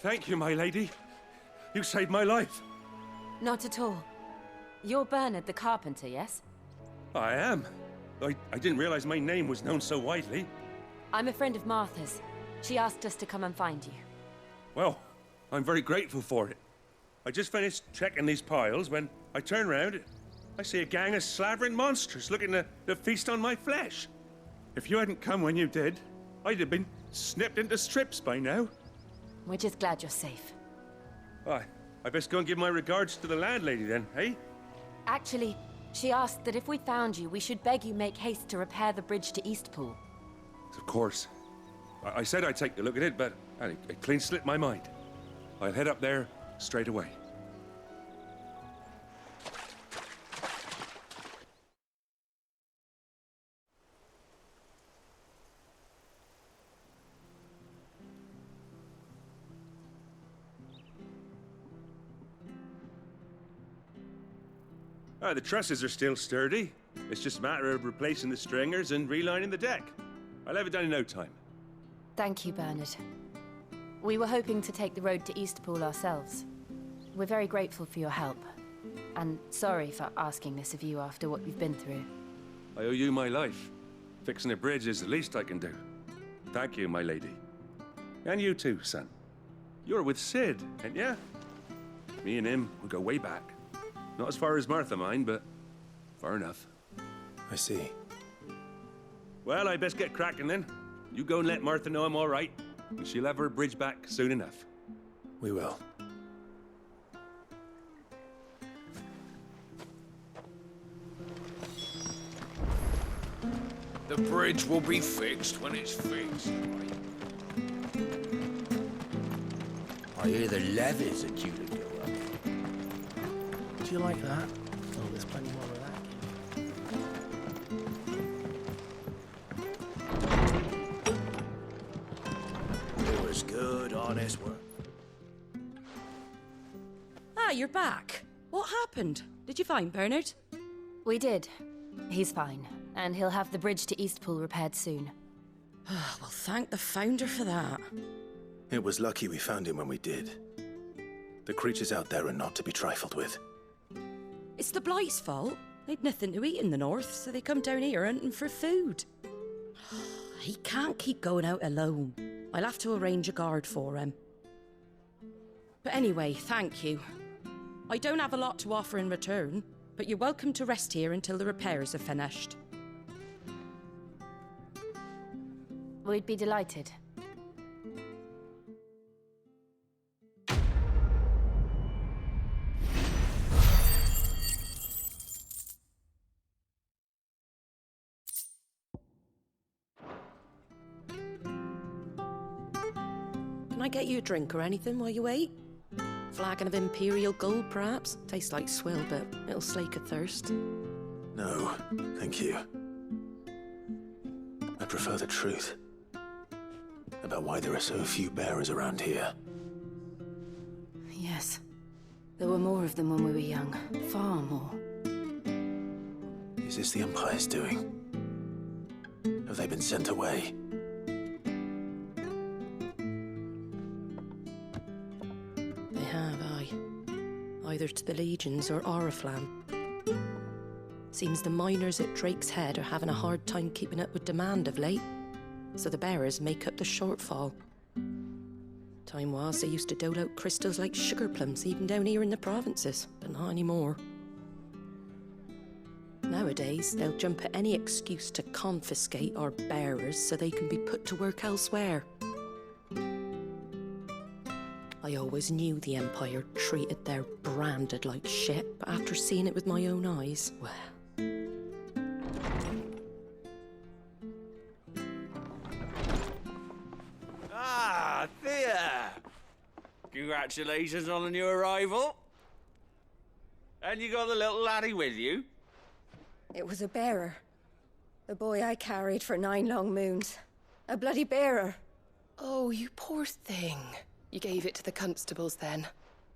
Thank you, my lady. You saved my life. Not at all. You're Bernard the carpenter, yes? I am. I didn't realize my name was known so widely. I'm a friend of Martha's. She asked us to come and find you. Well, I'm very grateful for it. I just finished checking these piles when I turn around. I see a gang of slavering monsters looking to feast on my flesh. If you hadn't come when you did, I'd have been snipped into strips by now. We're just glad you're safe. I best go and give my regards to the landlady then, eh? Actually, she asked that if we found you, we should beg you make haste to repair the bridge to Eastpool. Of course. I said I'd take a look at it, but it clean slipped my mind. I'll head up there straight away. The trusses are still sturdy. It's just a matter of replacing the stringers and relining the deck. I'll have it done in no time. Thank you, Bernard. We were hoping to take the road to Eastpool ourselves. We're very grateful for your help. And sorry for asking this of you after what you've been through. I owe you my life. Fixing a bridge is the least I can do. Thank you, my lady. And you too, son. You're with Sid, ain't ya? Me and him will go way back. Not as far as Martha, mind, but far enough. I see. Well, I best get cracking then. You go and let Martha know I'm all right, and she'll have her bridge back soon enough. We will. The bridge will be fixed when it's fixed. I hear the levies are due to go up. Do you like that? Oh, there's plenty more of that. It was good, honest work. Ah, you're back. What happened? Did you find Bernard? We did. He's fine, and he'll have the bridge to Eastpool repaired soon. Well, thank the Founder for that. It was lucky we found him when we did. The creatures out there are not to be trifled with. It's the Blight's fault. They'd nothing to eat in the north, so they come down here hunting for food. He can't keep going out alone. I'll have to arrange a guard for him. But anyway, thank you. I don't have a lot to offer in return, but you're welcome to rest here until the repairs are finished. We'd be delighted. Can I get you a drink or anything while you wait? Flagon of Imperial Gold, perhaps? Tastes like swill, but it'll slake a thirst. No, thank you. I prefer the truth about why there are so few bearers around here. Yes. There were more of them when we were young. Far more. Is this the Empire's doing? Have they been sent away? They have, aye. Either to the Legions or Oriflamme. Seems the miners at Drake's Head are having a hard time keeping up with demand of late, so the bearers make up the shortfall. Time was they used to dole out crystals like sugar plums even down here in the provinces, but not anymore. Nowadays, they'll jump at any excuse to confiscate our bearers so they can be put to work elsewhere. I always knew the Empire treated their branded like shit, but after seeing it with my own eyes, well... Ah, Thea! Congratulations on the new arrival. And you got the little laddie with you? It was a bearer. The boy I carried for 9 long moons. A bloody bearer. Oh, you poor thing. You gave it to the constables then?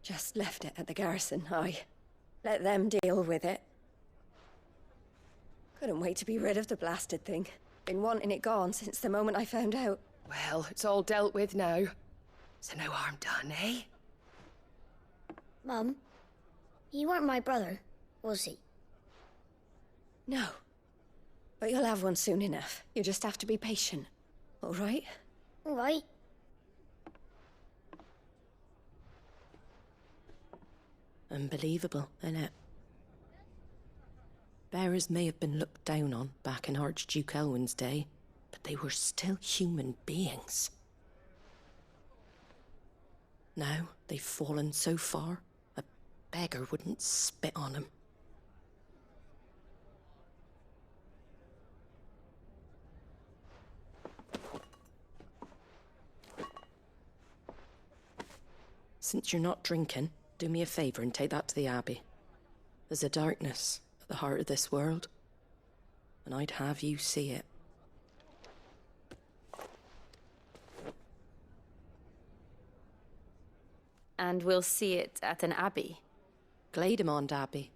Just left it at the garrison, aye. Let them deal with it. Couldn't wait to be rid of the blasted thing. Been wanting it gone since the moment I found out. Well, it's all dealt with now. So no harm done, eh? Mum, he weren't my brother, was he? No. But you'll have one soon enough. You just have to be patient. All right? All right. Unbelievable, innit? Bearers may have been looked down on back in Archduke Elwin's day, but they were still human beings. Now they've fallen so far, a beggar wouldn't spit on them. Since you're not drinking, do me a favour and take that to the Abbey. There's a darkness at the heart of this world, and I'd have you see it. And we'll see it at an abbey. Glademond Abbey,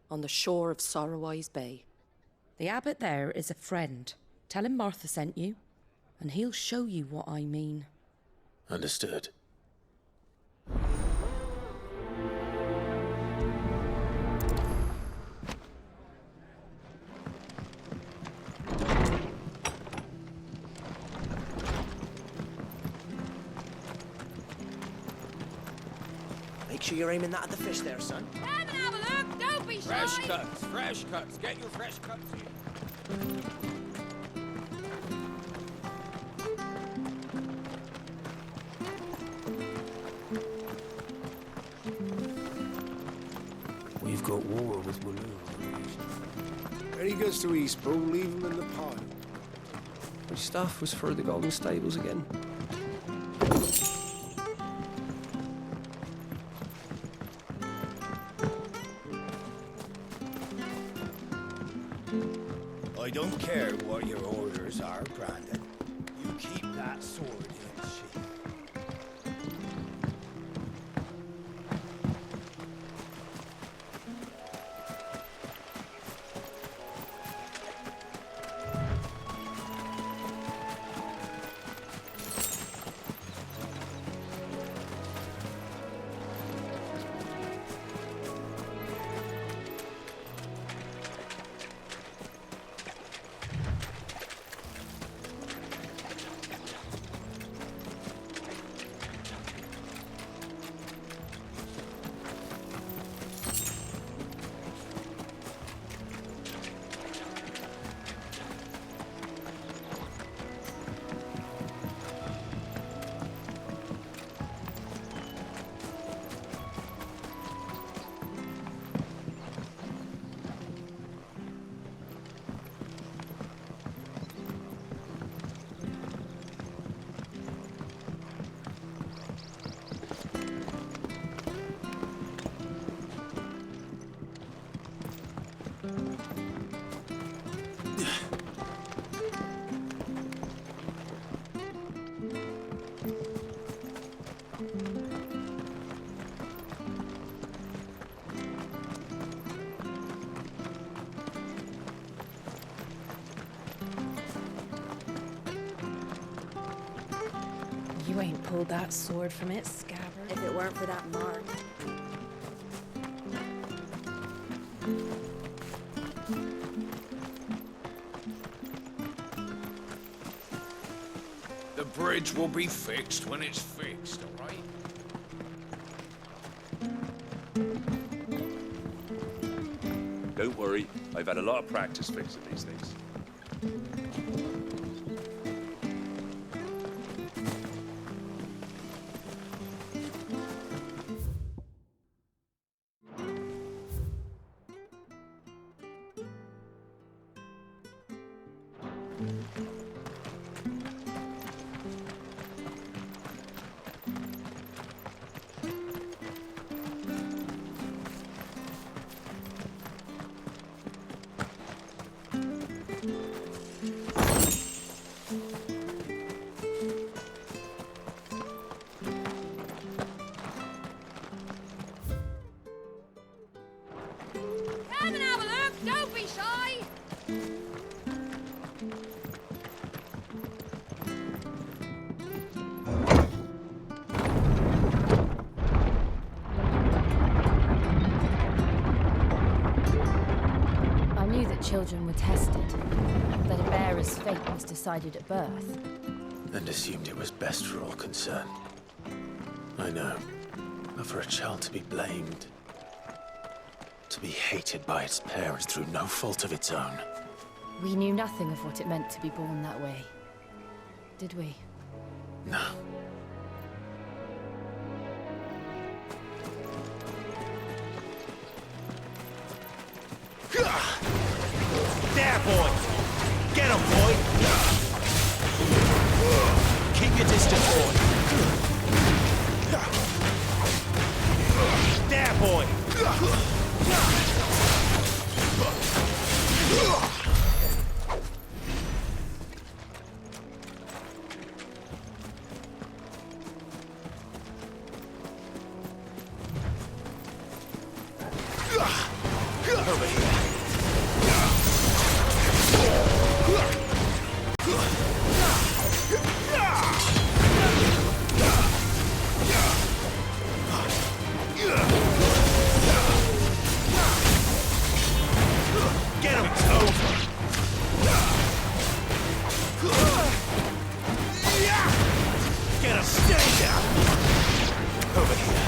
on the shore of Sorrowwise Bay. The abbot there is a friend. Tell him Martha sent you, and he'll show you what I mean. Understood. Make sure you're aiming that at the fish there, son. Come and have a look. Don't be shy. Fresh cuts, fresh cuts. Get your fresh cuts here. We've got war with Waloon. When he goes to Eastpool, leave him in the pile. Which stuff was for the Golden Stables again? I don't care what your orders are, Brandon. You keep that sword in its sheath. You ain't pulled that sword from its scabbard. If it weren't for that mark. The bridge will be fixed when it's fixed, all right? Don't worry, I've had a lot of practice fixing these things. children were tested, that a bearer's fate was decided at birth. And assumed it was best for all concerned. I know. But for a child to be blamed, to be hated by its parents through no fault of its own. We knew nothing of what it meant to be born that way, did we? No. There, boy! Get him, boy! Keep your distance, boy! There, boy! Over here. Get him! It's over! Get him! Stay down! Over here.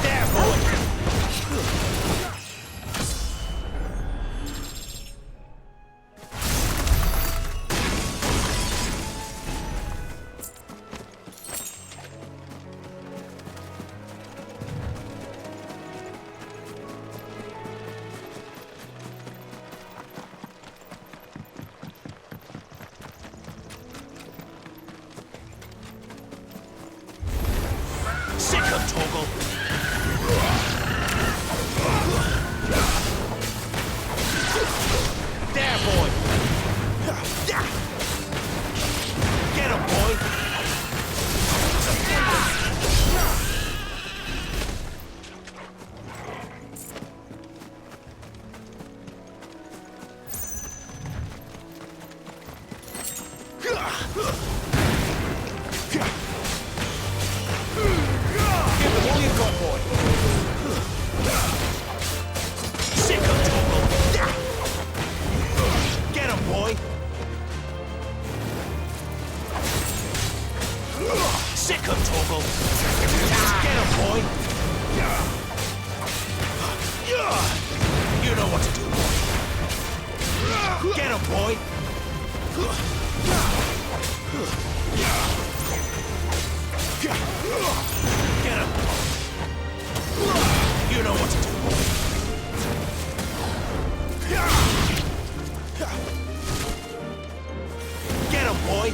There, boy! Sick of Torgal! There, boy! Get him, boy! Give him all you've got, boy! Sick of Torgal! Get him, boy! Sick of Torgal! Get him, boy! You know what to do, boy! Get him, boy! Get him! You know what to do, boy! Get him, boy!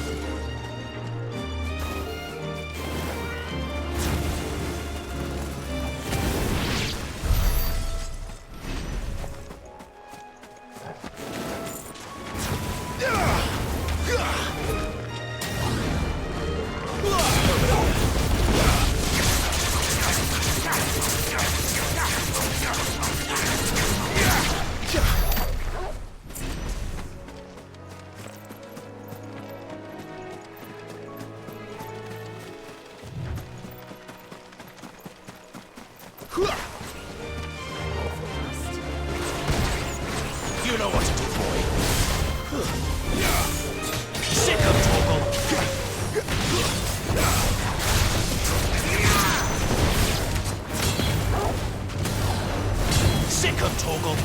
You know what to do, boy. Sick of Torgal. Sick of Torgal.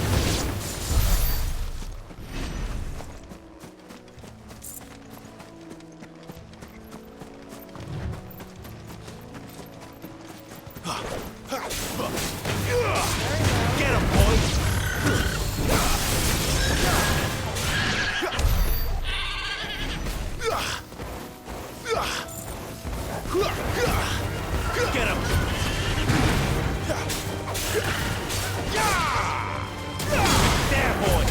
Get him, boy! Get him! There, boy!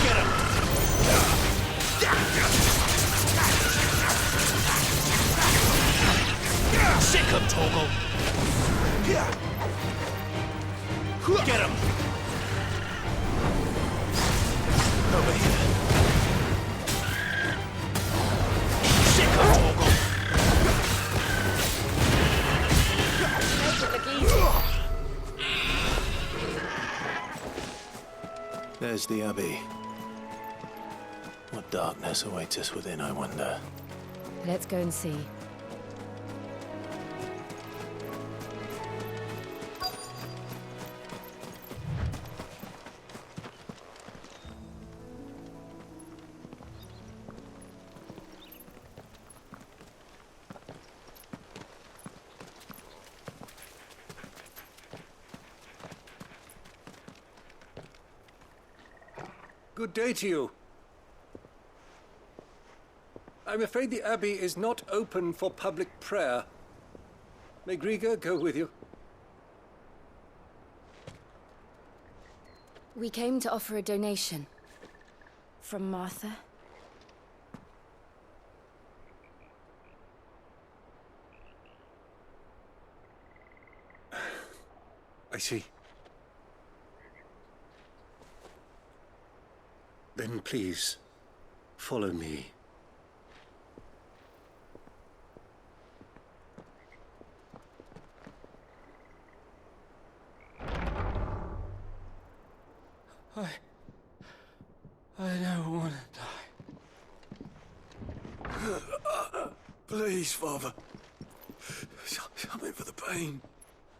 Get him! Sick of Torgal! Get him! Over here. Sick of Torgal! There's the Abbey. What darkness awaits us within, I wonder? Let's go and see. Good day to you. I'm afraid the Abbey is not open for public prayer. May Griga go with you? We came to offer a donation. From Martha. I see. Then please, follow me. I don't want to die. Please, Father. Shut me for the pain.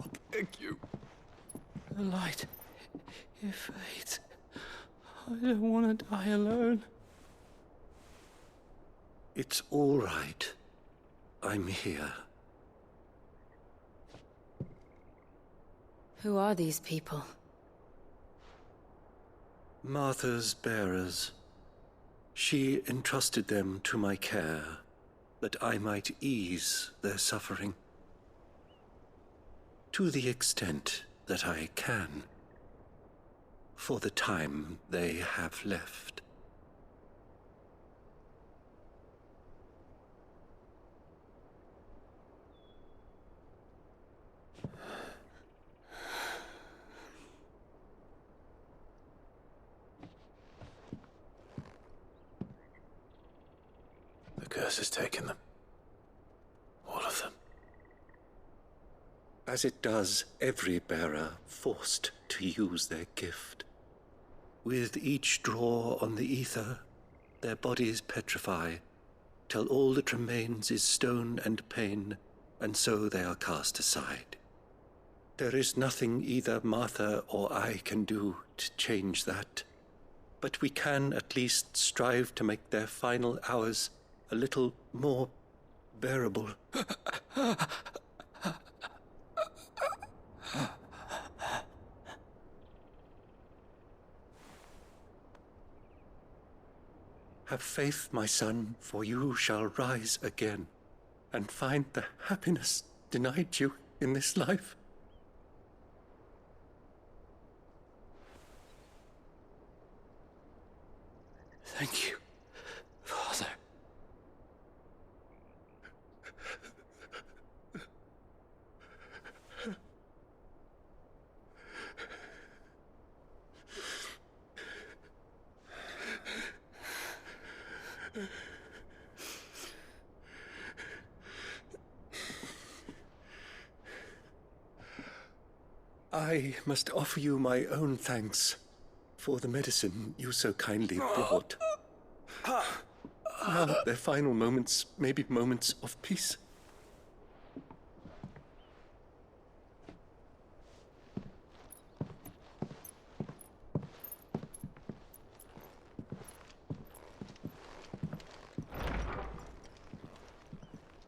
I beg you. The light, it fades. I don't want to die alone. It's all right. I'm here. Who are these people? Martha's bearers. She entrusted them to my care, that I might ease their suffering. To the extent that I can. For the time they have left. The curse has taken them. All of them. As it does every bearer forced to use their gift. With each draw on the ether, their bodies petrify, till all that remains is stone and pain, and so they are cast aside. There is nothing either Martha or I can do to change that, but we can at least strive to make their final hours a little more bearable. Have faith, my son, for you shall rise again, and find the happiness denied you in this life. Thank you, Father. I must offer you my own thanks for the medicine you so kindly brought. Now their final moments may be moments of peace.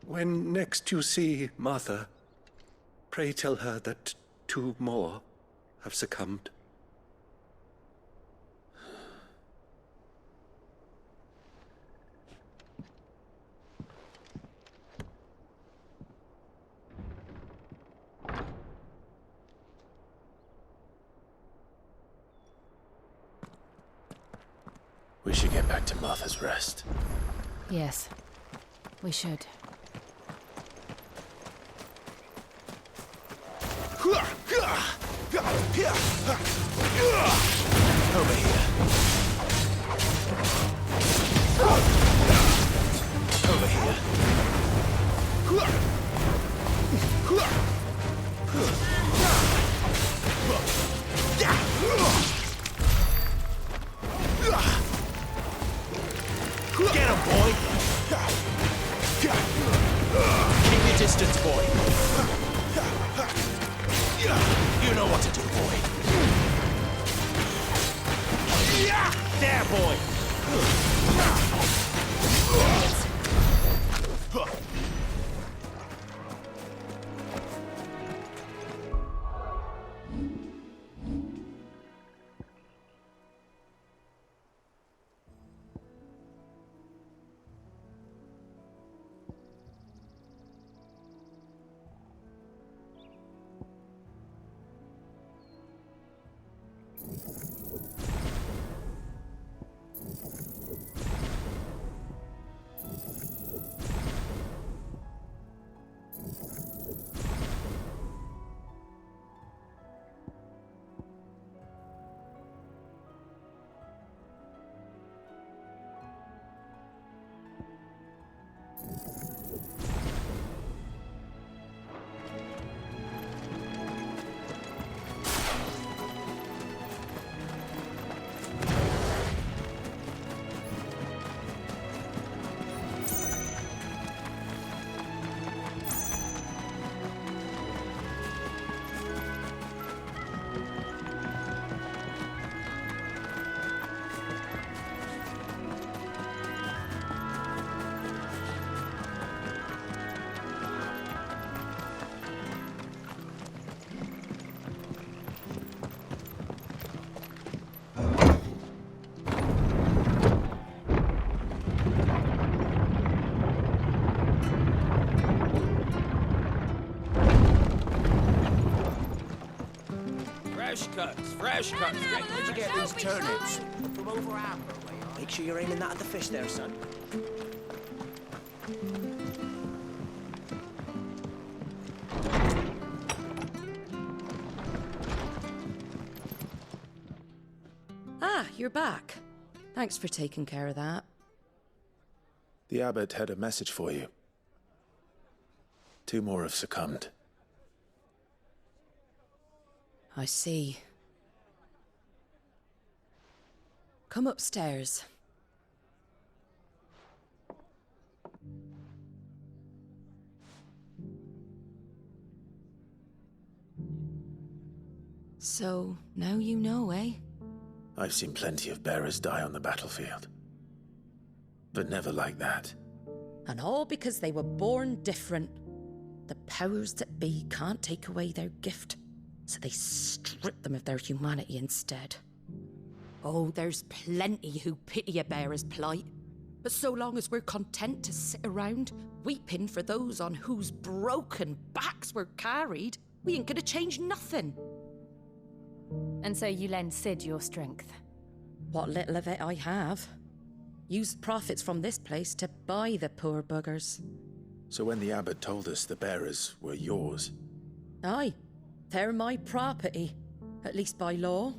When next you see Martha, pray tell her that 2 more have succumbed. We should get back to Martha's Rest. Yes, we should. Over here. Over here. distance, boy. You know what to do, boy. There, boy. Fresh cuts. Where'd you get these turnips? From over Amber way. Make sure you're aiming that at the fish there, son. Ah, you're back. Thanks for taking care of that. The abbot had a message for you. 2 more have succumbed. I see. Come upstairs. So, now you know, eh? I've seen plenty of bearers die on the battlefield. But never like that. And all because they were born different. The powers that be can't take away their gift, so they strip them of their humanity instead. Oh, there's plenty who pity a bearer's plight. But so long as we're content to sit around, weeping for those on whose broken backs we're carried, we ain't gonna change nothing. And so you lend Cid your strength? What little of it I have. Used profits from this place to buy the poor buggers. So when the abbot told us the bearers were yours... Aye, they're my property, at least by law.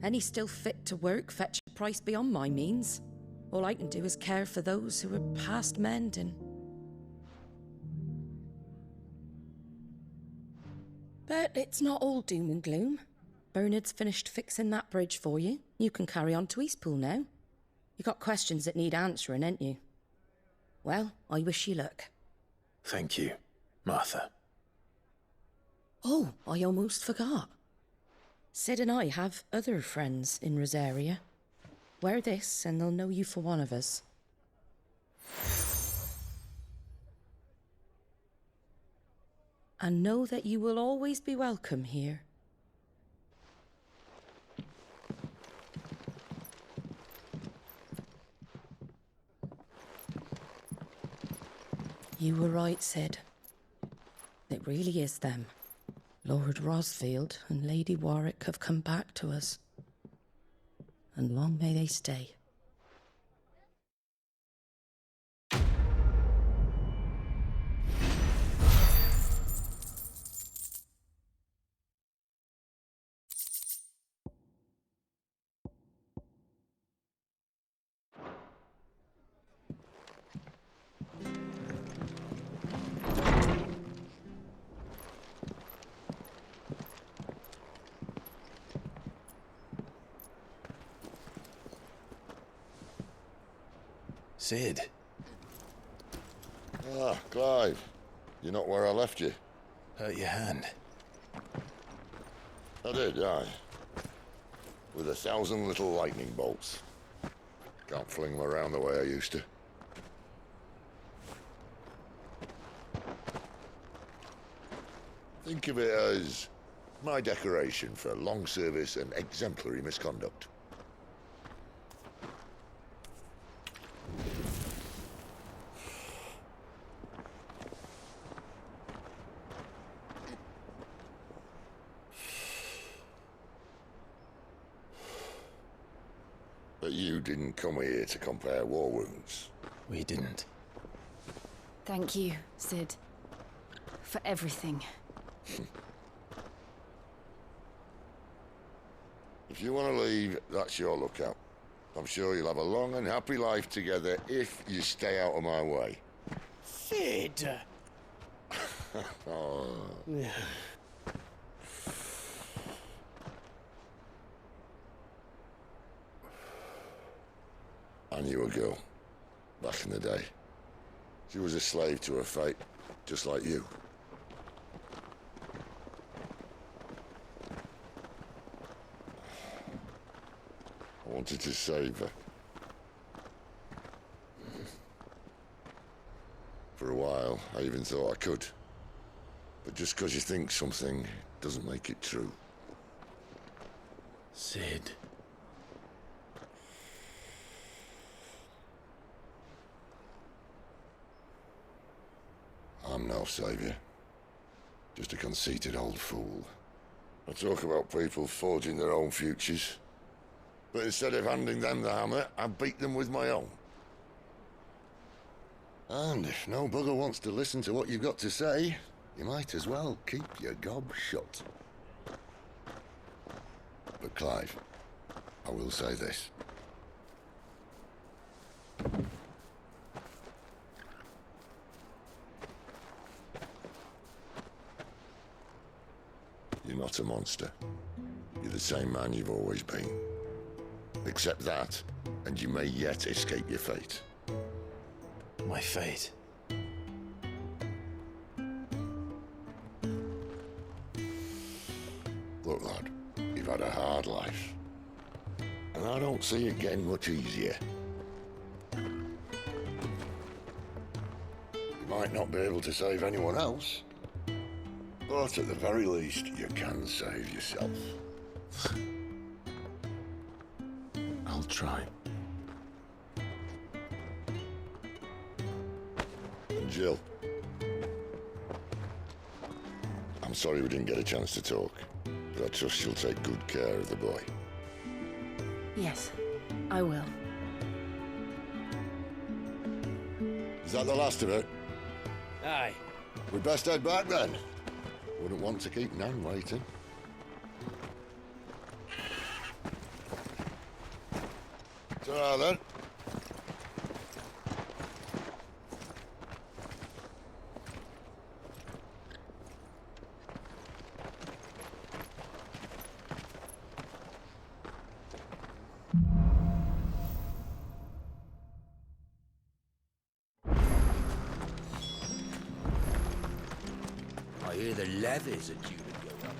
Any still fit to work fetch a price beyond my means. All I can do is care for those who are past mending. But it's not all doom and gloom. Bernard's finished fixing that bridge for you. You can carry on to Eastpool now. You got questions that need answering, ain't you? Well, I wish you luck. Thank you, Martha. Oh, I almost forgot. Cid and I have other friends in Rosaria. Wear this and they'll know you for one of us. And know that you will always be welcome here. You were right, Cid. It really is them. Lord Rosfield and Lady Warwick have come back to us. And long may they stay. Cid. Ah, Clive. You're not where I left you. Hurt your hand. I did, aye. With 1,000 little lightning bolts. Can't fling them around the way I used to. Think of it as my decoration for long service and exemplary misconduct. But you didn't come here to compare war wounds. We didn't. Thank you, Sid. For everything. If you want to leave, that's your lookout. I'm sure you'll have a long and happy life together if you stay out of my way. Sid! Oh. Yeah. I knew a girl, back in the day. She was a slave to her fate, just like you. I wanted to save her. For a while, I even thought I could. But just because you think something doesn't make it true. Sid. I'm no savior. Just a conceited old fool. I talk about people forging their own futures. But instead of handing them the hammer, I beat them with my own. And if no bugger wants to listen to what you've got to say, you might as well keep your gob shut. But Clive, I will say this. You're not a monster. You're the same man you've always been. Accept that, and you may yet escape your fate. My fate? Look, lad, you've had a hard life. And I don't see it getting much easier. You might not be able to save anyone else, but at the very least, you can save yourself. I'll try. And Jill, I'm sorry we didn't get a chance to talk, but I trust you'll take good care of the boy. Yes, I will. Is that the last of it? Aye. We'd best head back then. Wouldn't want to keep Nan waiting. Ta-ra then. I hear the levies are due to go up.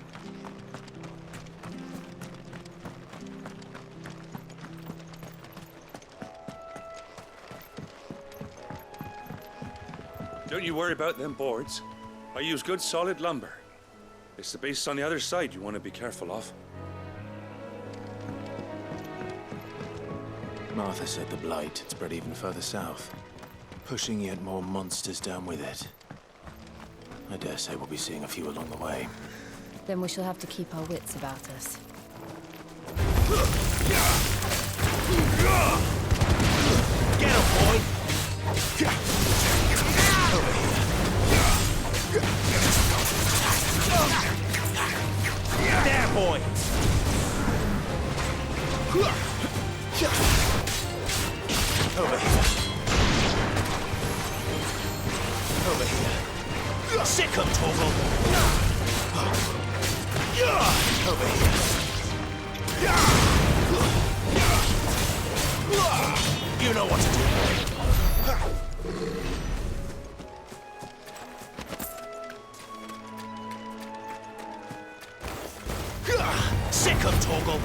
Don't you worry about them boards. I use good solid lumber. It's the beasts on the other side you want to be careful of. Martha said the blight had spread even further south, pushing yet more monsters down with it. I dare say we'll be seeing a few along the way. Then we shall have to keep our wits about us. Get him, boy! There, boy! Over here. Over here. Sick 'em, Torval! Over here. You know what to do. Sick of Torgal.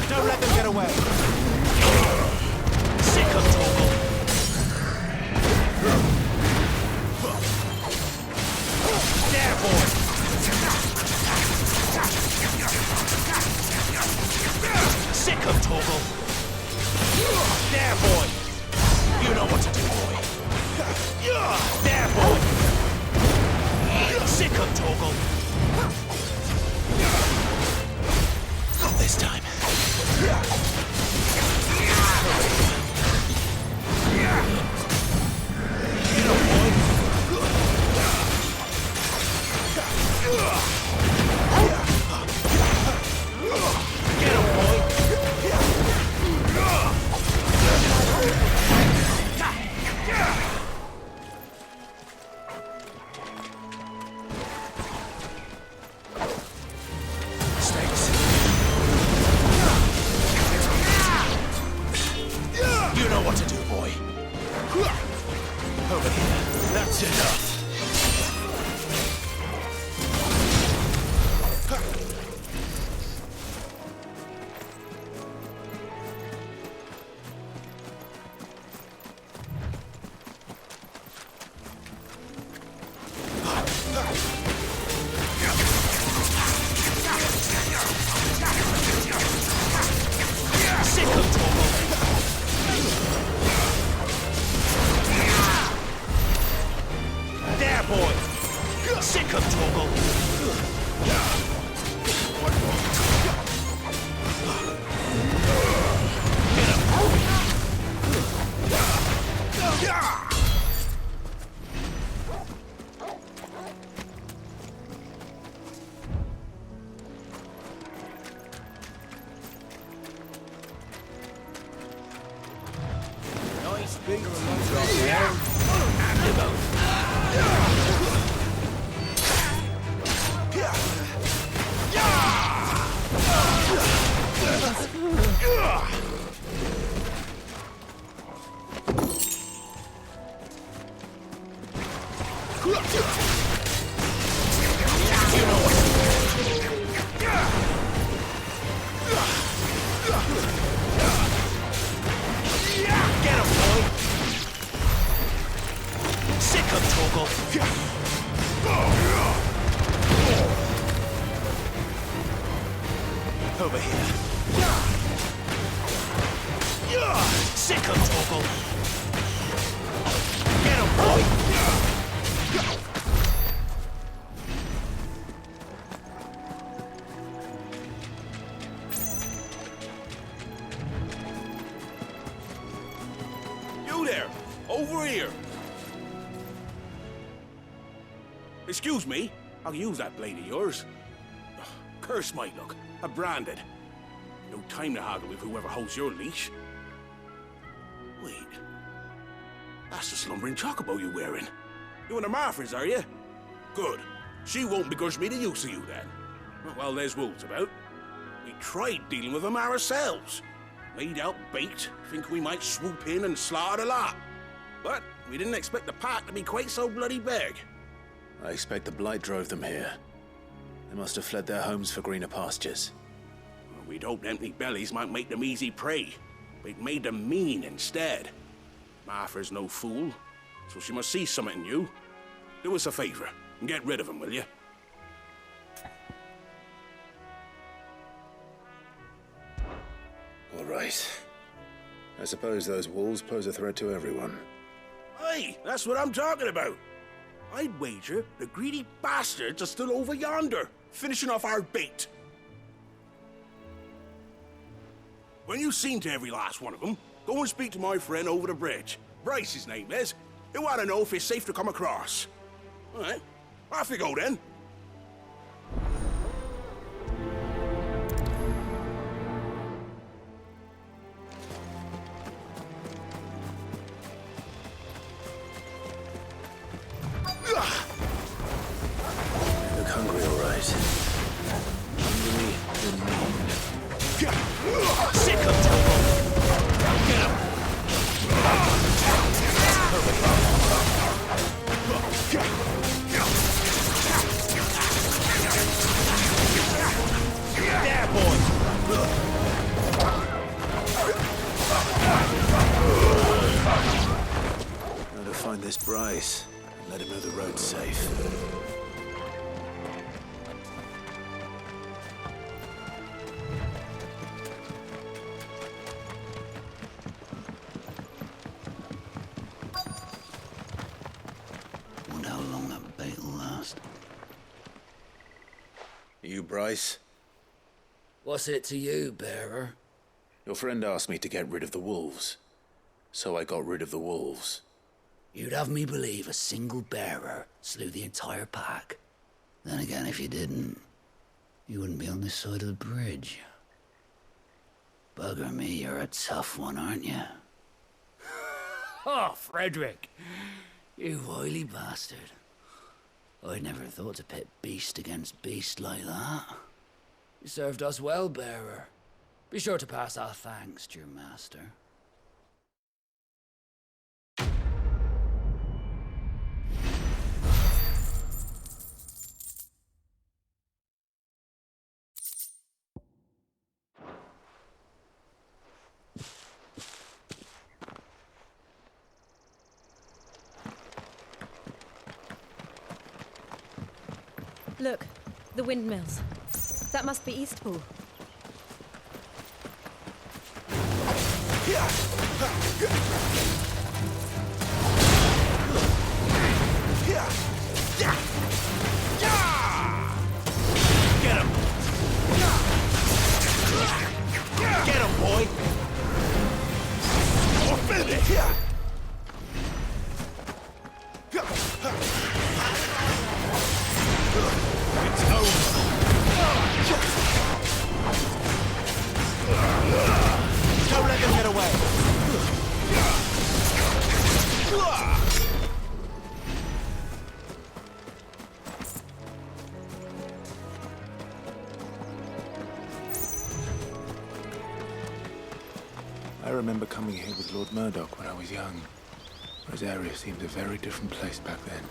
Don't let them get away. Sick of Torgal. There, boy. Sick of Torgal. There, boy. You know what to do, boy. There, boy. Sick of Torgal. Not this time. Get him, boy. Snakes. You know what to do, boy. Over here. That's enough. Sick of Torgal. There, boy. Sick of Torgal. Get him. Nice big drop there. Get him, boy. Sick of Torgal. Over here. Sick of Torgal. Get him, boy. You there! Over here! Excuse me, I'll use that blade of yours. Ugh, curse my luck. I'm branded. No time to haggle with whoever holds your leash. Wait. That's the slumbering chocobo you're wearing. You and the Marfors, are you? Good. She won't begrudge me the use of you, then. Well, there's wolves about. We tried dealing with them ourselves. Laid out bait, think we might swoop in and slaughter the lot. But we didn't expect the pack to be quite so bloody big. I expect the Blight drove them here. They must have fled their homes for greener pastures. Well, we'd hoped empty bellies might make them easy prey, but it made them mean instead. Martha's no fool, so she must see something in you. Do us a favor and get rid of them, will you? All right. I suppose those wolves pose a threat to everyone. Hey, that's what I'm talking about. I'd wager the greedy bastards are still over yonder, finishing off our bait. When you've seen to every last one of them, go and speak to my friend over the bridge. Bryce, his name is. He'll want to know if it's safe to come across. All right, off you go then. You look hungry, all right. Hungry and mean. You, Bryce? What's it to you, bearer? Your friend asked me to get rid of the wolves. So I got rid of the wolves. You'd have me believe a single bearer slew the entire pack. Then again, if you didn't, you wouldn't be on this side of the bridge. Bugger me, you're a tough one, aren't you? Oh, Frederick! You wily bastard. I'd never thought to pit beast against beast like that. You served us well, bearer. Be sure to pass our thanks to your master. Look, the windmills. That must be Eastpool. Get him! Get him, boy! Or finish! It's over! Don't let them get away! I remember coming here with Lord Murdoch when I was young. Rosaria seemed a very different place back then.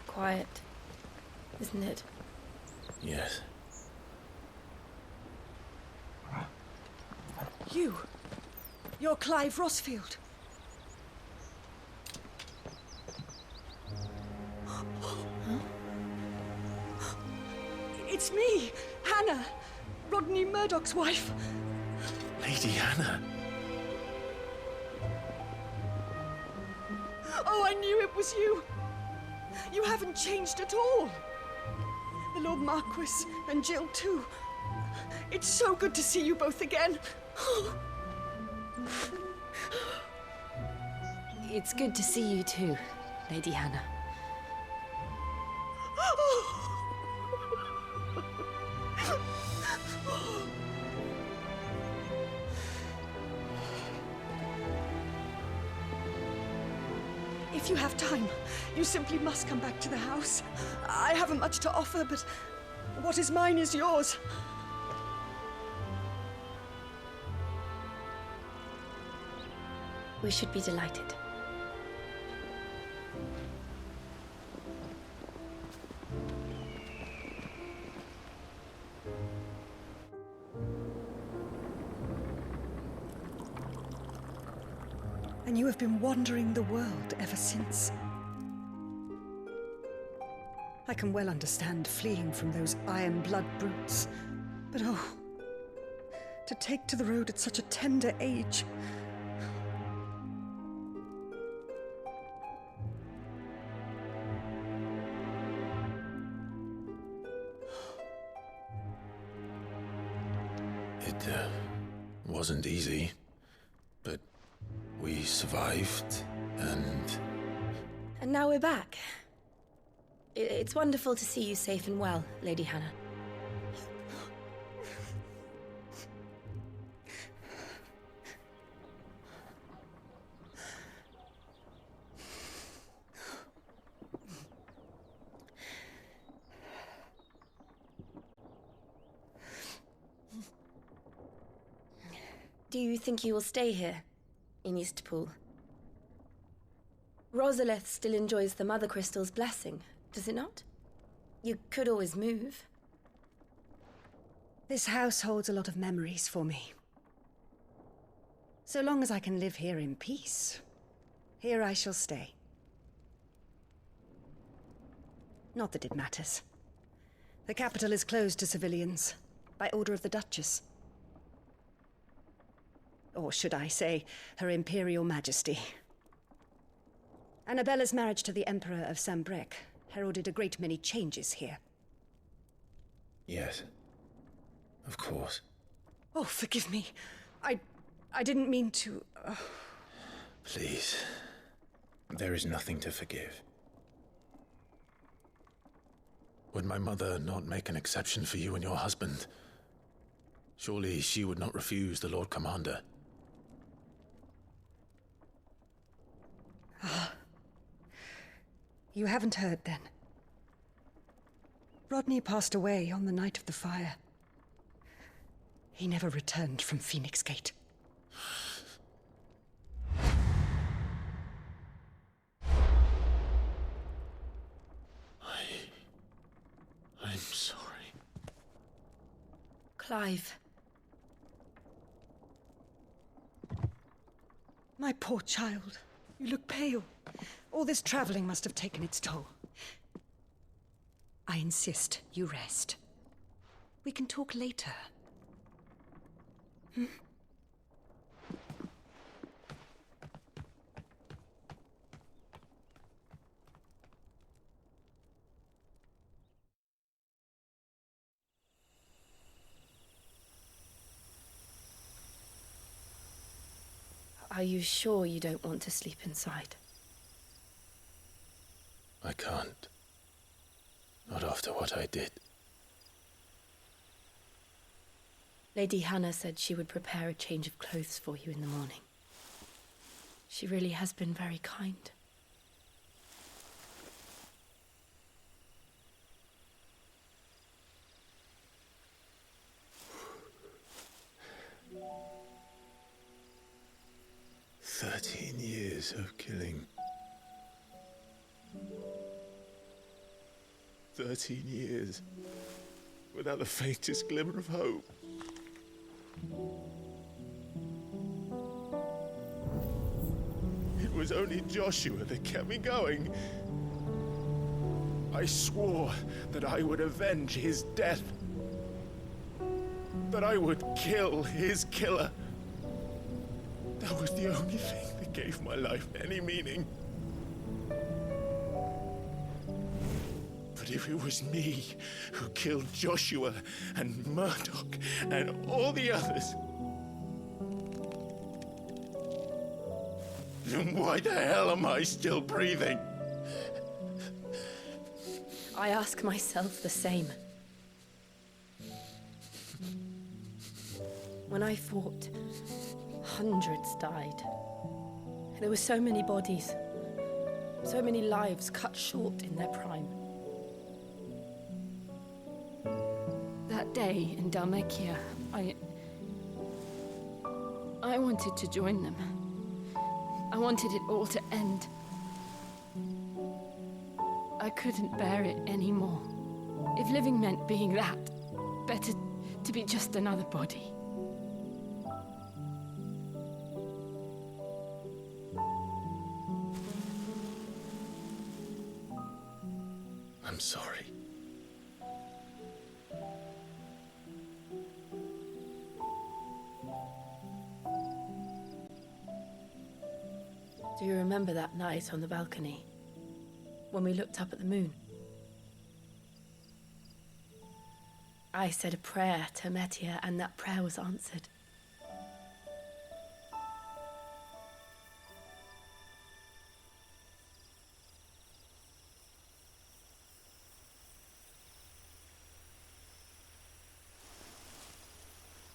Quiet, isn't it? Yes. You're Clive Rossfield. It's me, Hannah, Rodney Murdoch's wife. Lady Hannah. Oh, I knew it was you. You haven't changed at all. The Lord Marquis and Jill too. It's so good to see you both again. It's good to see you too, Lady Hannah. If you have time, you simply must come back to the house. I haven't much to offer, but what is mine is yours. We should be delighted. And you have been wandering the world ever since. I can well understand fleeing from those iron blood brutes, but oh, to take to the road at such a tender age. It wasn't easy, but we survived, and now we're back. It's wonderful to see you safe and well, Lady Hannah. Do you think you will stay here, in Eastpool? Rosalith still enjoys the Mother Crystal's blessing, does it not? You could always move. This house holds a lot of memories for me. So long as I can live here in peace, here I shall stay. Not that it matters. The capital is closed to civilians, by order of the Duchess. Or should I say, Her Imperial Majesty. Annabella's marriage to the Emperor of Sambrec heralded a great many changes here. Yes. Of course. Oh, forgive me. I didn't mean to... Please. There is nothing to forgive. Would my mother not make an exception for you and your husband? Surely she would not refuse the Lord Commander. Ah. You haven't heard, then. Rodney passed away on the night of the fire. He never returned from Phoenix Gate. I'm sorry. Clive. My poor child. You look pale. All this traveling must have taken its toll. I insist you rest. We can talk later. Hmm? Are you sure you don't want to sleep inside? I can't. Not after what I did. Lady Hannah said she would prepare a change of clothes for you in the morning. She really has been very kind. Years of killing. 13 years. Without the faintest glimmer of hope. It was only Joshua that kept me going. I swore that I would avenge his death. That I would kill his killer. That was the only thing that gave my life any meaning. But if it was me who killed Joshua and Murdoch and all the others, then why the hell am I still breathing? I ask myself the same. When I fought, hundreds died. There were so many bodies, so many lives cut short in their prime. That day in Dhalmekia, I wanted to join them. I wanted it all to end. I couldn't bear it anymore. If living meant being that, better to be just another body. I'm sorry. Do you remember that night on the balcony, when we looked up at the moon? I said a prayer to Metia, and that prayer was answered.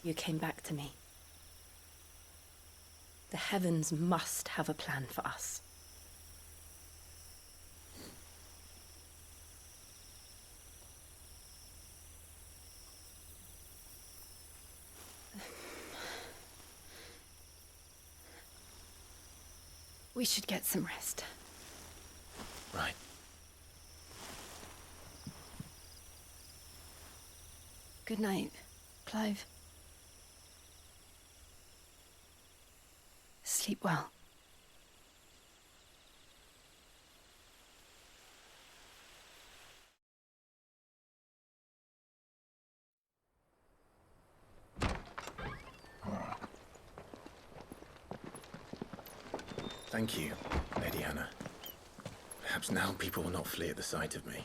You came back to me. The heavens must have a plan for us. We should get some rest. Right. Good night, Clive. Sleep well. Thank you, Lady Hannah. Perhaps now people will not flee at the sight of me.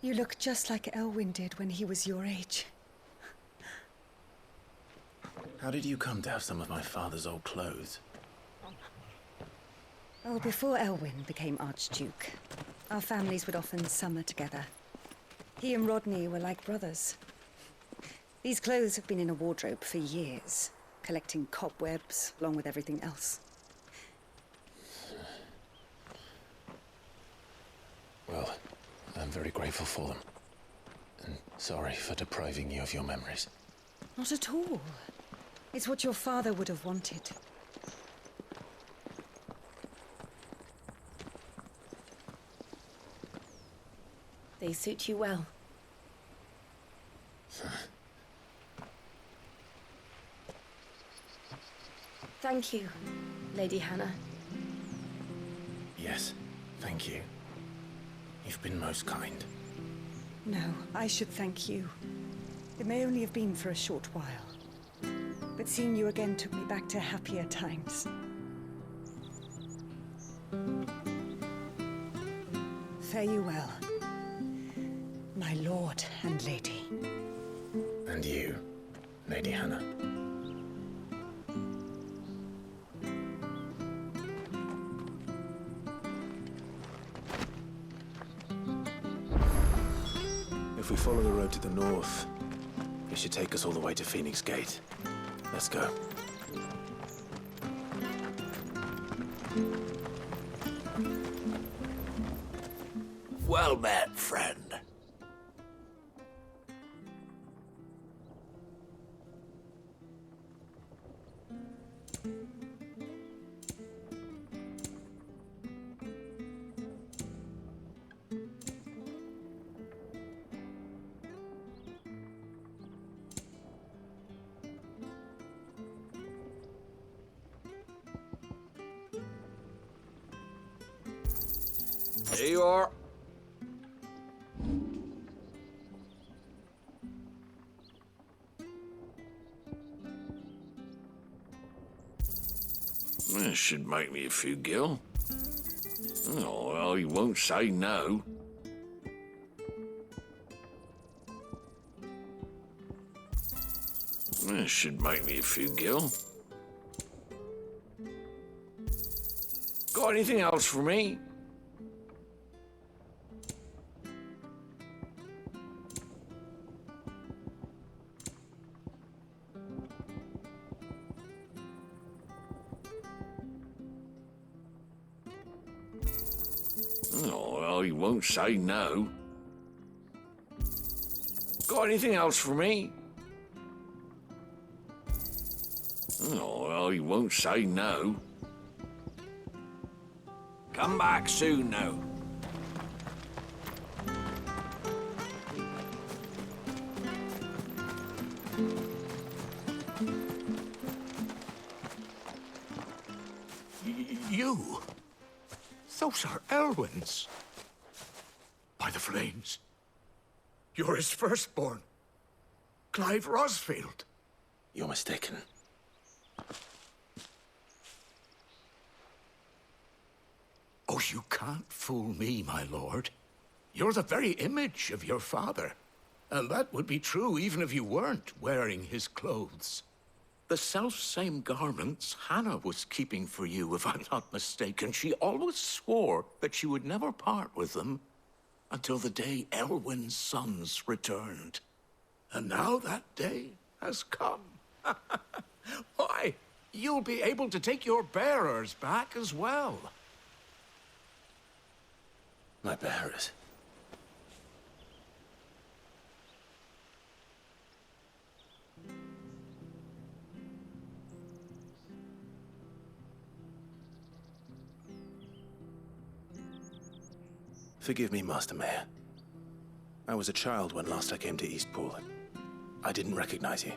You look just like Elwyn did when he was your age. How did you come to have some of my father's old clothes? Oh, before Elwyn became Archduke, our families would often summer together. He and Rodney were like brothers. These clothes have been in a wardrobe for years, collecting cobwebs along with everything else. Well, I'm very grateful for them. And sorry for depriving you of your memories. Not at all. It's what your father would have wanted. They suit you well. Thank you, Lady Hannah. Yes, thank you. You've been most kind. No, I should thank you. It may only have been for a short while, but seeing you again took me back to happier times. Fare you well, my lord and lady. And you, Lady Hannah. If we follow the road to the north, it should take us all the way to Phoenix Gate. Let's go. Well met, friend. Here you are. This should make me a few gil. Oh, well, he won't say no. This should make me a few gil. Got anything else for me? Oh, well, he won't say no. Got anything else for me? Oh, well, he won't say no. Come back soon now. You? Those are Elwyn's. By the flames. You're his firstborn. Clive Rosfield. You're mistaken. Oh, you can't fool me, my lord. You're the very image of your father. And that would be true even if you weren't wearing his clothes. The self-same garments Hannah was keeping for you, if I'm not mistaken. She always swore that she would never part with them until the day Elwyn's sons returned. And now that day has come. Why, you'll be able to take your bearers back as well. My bearers? Forgive me, Master Mayor. I was a child when last I came to Eastpool. I didn't recognize you.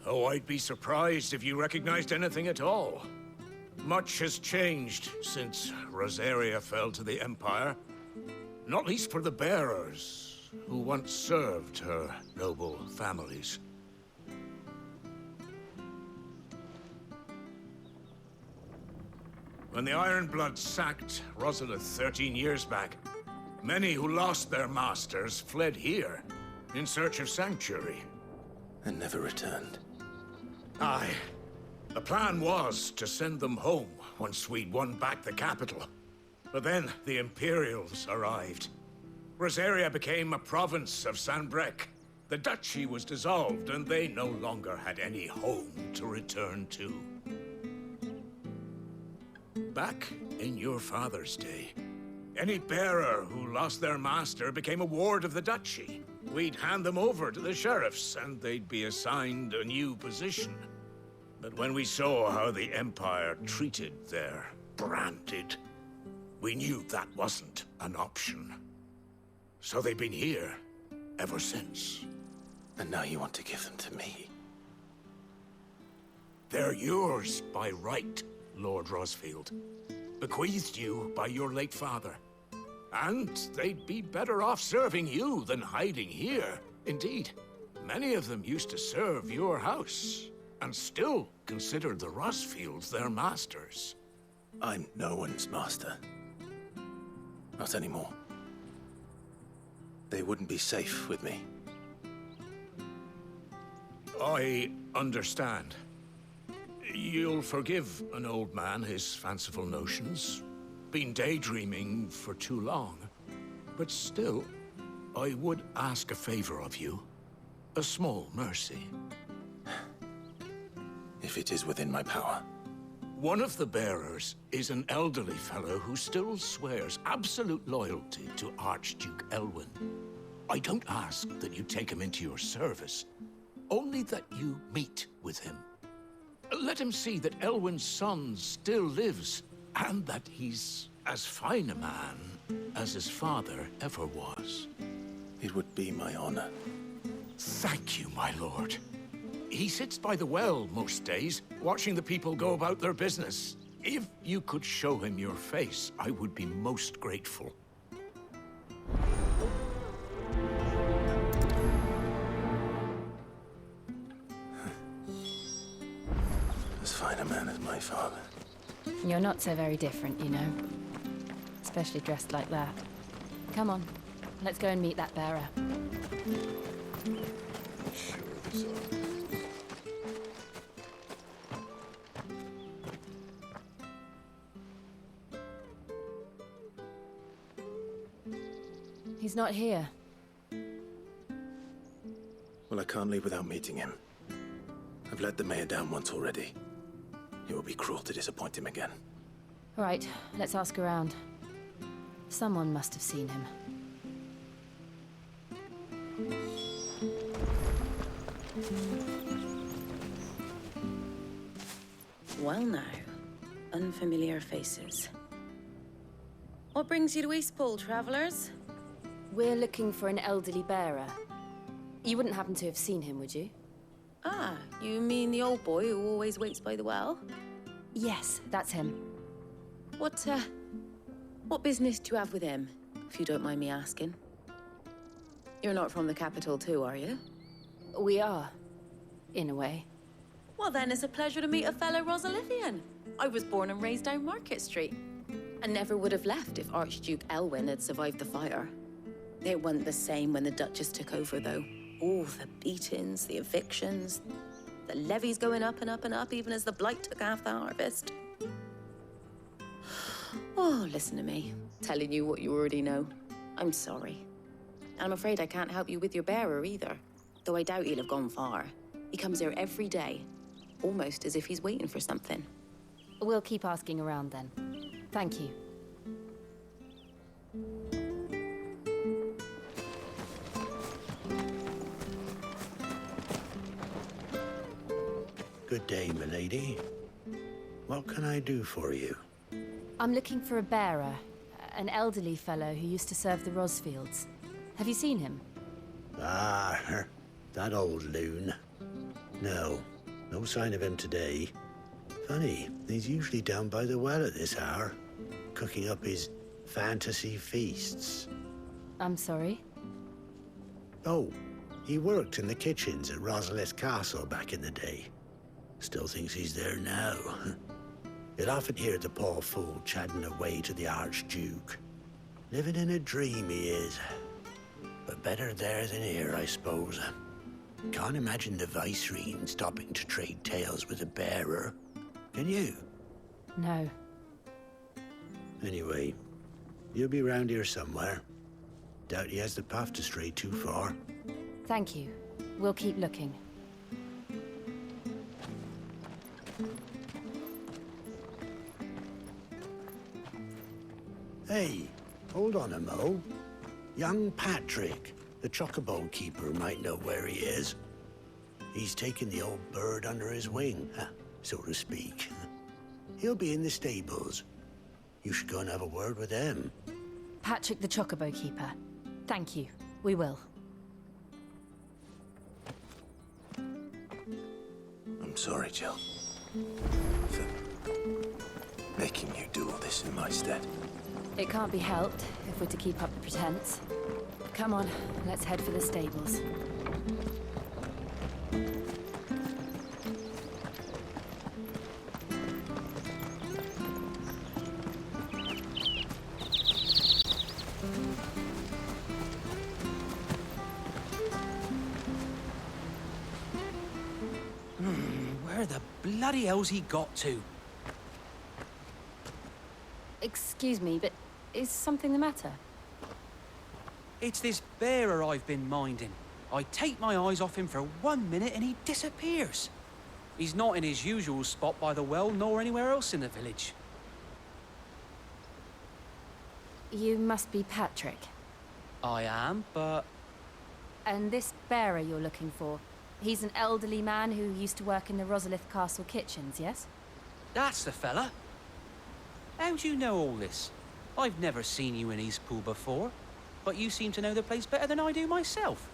Oh, I'd be surprised if you recognized anything at all. Much has changed since Rosaria fell to the Empire. Not least for the bearers, who once served her noble families. When the Ironbloods sacked Rosalith 13 years back, many who lost their masters fled here in search of sanctuary. And never returned. Aye. The plan was to send them home once we'd won back the capital. But then the Imperials arrived. Rosaria became a province of Sanbreque. The duchy was dissolved, and they no longer had any home to return to. Back in your father's day, any bearer who lost their master became a ward of the duchy. We'd hand them over to the sheriffs, and they'd be assigned a new position. But when we saw how the Empire treated their branded, we knew that wasn't an option. So they've been here ever since. And now you want to give them to me? They're yours by right, Lord Rosfield. Bequeathed you by your late father. And they'd be better off serving you than hiding here. Indeed, many of them used to serve your house, and still considered the Rosfields their masters. I'm no one's master. Not anymore. They wouldn't be safe with me. I understand. You'll forgive an old man his fanciful notions. Been daydreaming for too long. But still, I would ask a favor of you. A small mercy. If it is within my power. One of the bearers is an elderly fellow who still swears absolute loyalty to Archduke Elwyn. I don't ask that you take him into your service, only that you meet with him. Let him see that Elwyn's son still lives, and that he's as fine a man as his father ever was. It would be my honor. Thank you, my lord. He sits by the well most days, watching the people go about their business. If you could show him your face, I would be most grateful. As fine a man as my father. You're not so very different, you know. Especially dressed like that. Come on, let's go and meet that bearer. Sure this up. He's not here. Well, I can't leave without meeting him. I've let the mayor down once already. It would be cruel to disappoint him again. Right, let's ask around. Someone must have seen him. Well now, unfamiliar faces. What brings you to Eastpool, travelers? We're looking for an elderly bearer. You wouldn't happen to have seen him, would you? Ah, you mean the old boy who always waits by the well? Yes, that's him. What business do you have with him, if you don't mind me asking? You're not from the capital too, are you? We are, in a way. Well then, it's a pleasure to meet a fellow Rosalithian. I was born and raised down Market Street. And never would have left if Archduke Elwyn had survived the fire. It wasn't the same when the Duchess took over, though. Oh, the beatings, the evictions, the levies going up and up and up, even as the blight took half the harvest. Oh, listen to me, telling you what you already know. I'm sorry. And I'm afraid I can't help you with your bearer either, though I doubt he'll have gone far. He comes here every day, almost as if he's waiting for something. We'll keep asking around then. Thank you. Good day, milady. What can I do for you? I'm looking for a bearer, an elderly fellow who used to serve the Rosfields. Have you seen him? Ah, that old loon. No sign of him today. Funny, he's usually down by the well at this hour, cooking up his fantasy feasts. I'm sorry? Oh, he worked in the kitchens at Rosalith Castle back in the day. Still thinks he's there now. You'll often hear the poor fool chatting away to the Archduke. Living in a dream he is. But better there than here, I suppose. Can't imagine the Vicereine stopping to trade tales with a bearer. Can you? No. Anyway, you'll be round here somewhere. Doubt he has the path to stray too far. Thank you. We'll keep looking. Hey, hold on a mo. Young Patrick, the chocobo keeper, might know where he is. He's taken the old bird under his wing, so to speak. He'll be in the stables. You should go and have a word with him. Patrick the Chocobo Keeper. Thank you. We will. I'm sorry, Jill. For making you do all this in my stead. It can't be helped if we're to keep up the pretense. Come on, let's head for the stables. Where the bloody hell's he got to? Excuse me, but is something the matter? It's this bearer I've been minding. I take my eyes off him for 1 minute and he disappears. He's not in his usual spot by the well, nor anywhere else in the village. You must be Patrick. I am, but... And this bearer you're looking for, he's an elderly man who used to work in the Rosalith Castle kitchens, yes? That's the fella. How do you know all this? I've never seen you in Eastpool before, but you seem to know the place better than I do myself.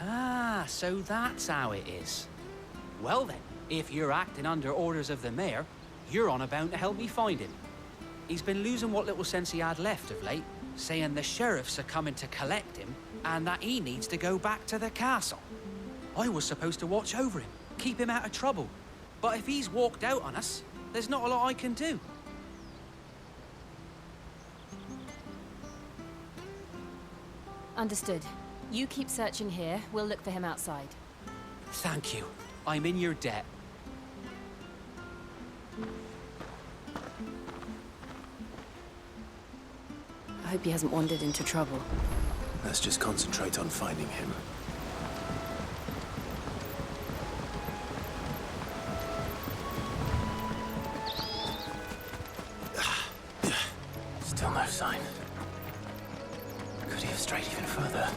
Ah, so that's how it is. Well then, if you're acting under orders of the mayor, you're on about to help me find him. He's been losing what little sense he had left of late, saying the sheriffs are coming to collect him and that he needs to go back to the castle. I was supposed to watch over him, keep him out of trouble. But if he's walked out on us, there's not a lot I can do. Understood. You keep searching here, we'll look for him outside. Thank you. I'm in your debt. I hope he hasn't wandered into trouble. Let's just concentrate on finding him. Still no sign. Could he have strayed even further?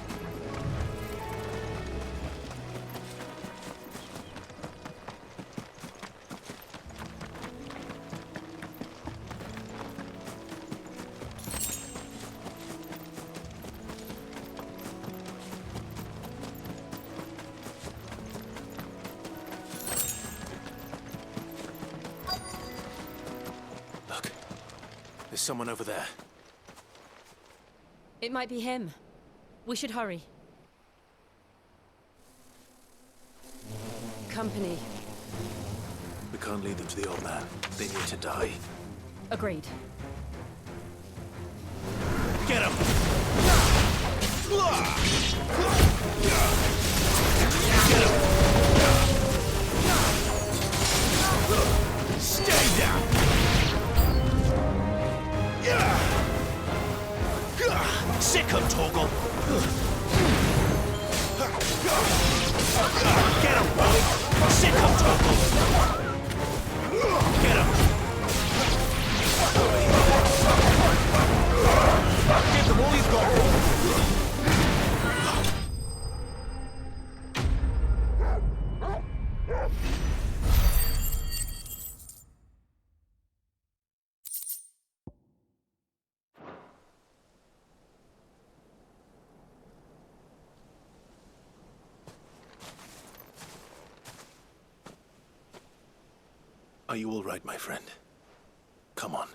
There's someone over there. It might be him. We should hurry. Company. We can't lead them to the old man. They need to die. Agreed. Get him! Get him! Stay down! Sick him, Torgal! Get him, boy! Sick him, Torgal! Get him! Give them all you've got! Are you all right, my friend? Come on.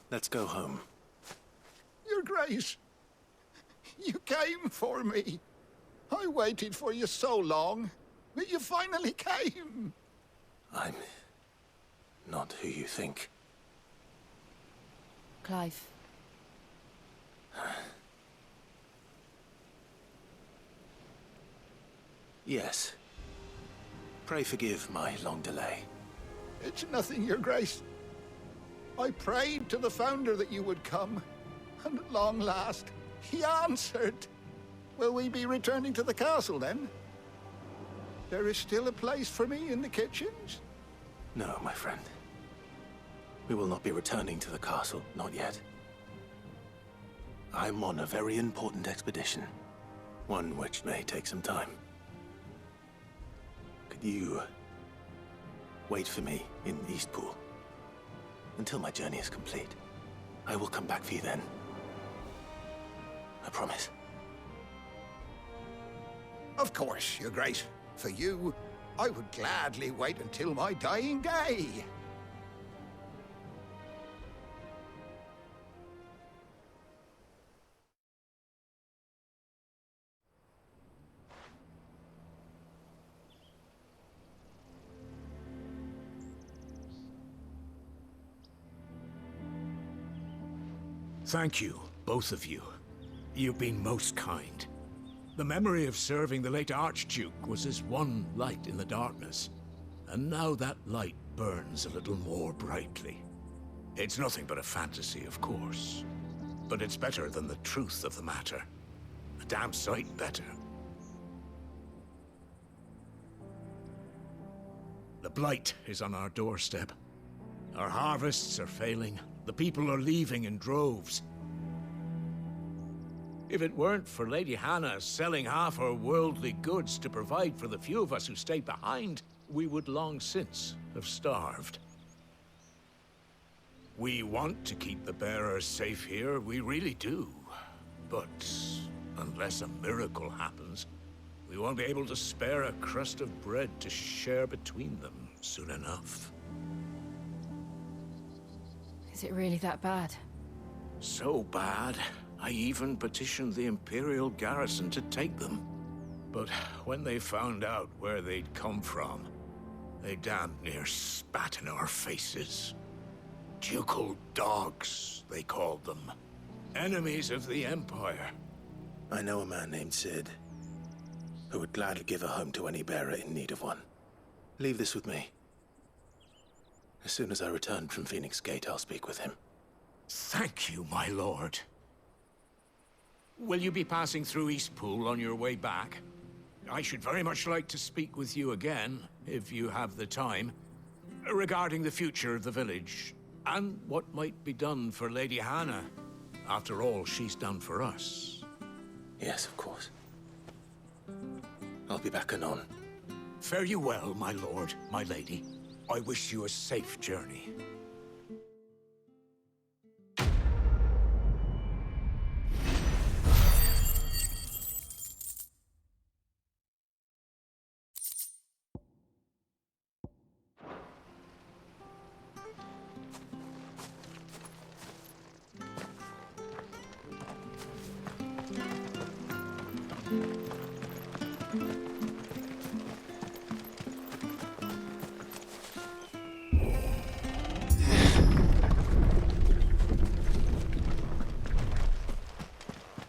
Let's go home. Your Grace, you came for me. I waited for you so long, but you finally came. I'm not who you think. Clive. Yes. Pray forgive my long delay. It's nothing, Your Grace. I prayed to the Founder that you would come, and at long last, he answered. Will we be returning to the castle, then? There is still a place for me in the kitchens? No, my friend. We will not be returning to the castle, not yet. I'm on a very important expedition, one which may take some time. Could you wait for me in Eastpool until my journey is complete? I will come back for you then. I promise. Of course, Your Grace. For you, I would gladly wait until my dying day. Thank you, both of you. You've been most kind. The memory of serving the late Archduke was as one light in the darkness, and now that light burns a little more brightly. It's nothing but a fantasy, of course, but it's better than the truth of the matter. A damn sight better. The blight is on our doorstep. Our harvests are failing. The people are leaving in droves. If it weren't for Lady Hannah selling half her worldly goods to provide for the few of us who stayed behind, we would long since have starved. We want to keep the bearers safe here, we really do. But unless a miracle happens, we won't be able to spare a crust of bread to share between them soon enough. Is it really that bad? So bad, I even petitioned the Imperial garrison to take them. But when they found out where they'd come from, they damned near spat in our faces. Ducal dogs, they called them. Enemies of the Empire. I know a man named Cid, who would gladly give a home to any bearer in need of one. Leave this with me. As soon as I return from Phoenix Gate, I'll speak with him. Thank you, my lord. Will you be passing through Eastpool on your way back? I should very much like to speak with you again, if you have the time, regarding the future of the village, and what might be done for Lady Hannah. After all she's done for us. Yes, of course. I'll be back anon. Fare you well, my lord, my lady. I wish you a safe journey.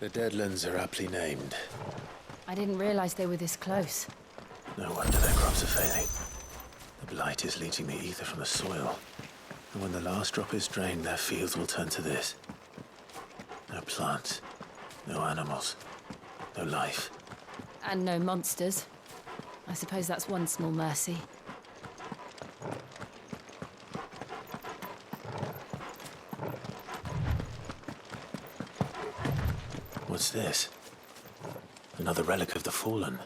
The Deadlands are aptly named. I didn't realize they were this close. No wonder their crops are failing. The blight is leaching the ether from the soil. And when the last drop is drained, their fields will turn to this. No plants, no animals, no life. And no monsters. I suppose that's one small mercy. What's this? Another relic of the Fallen.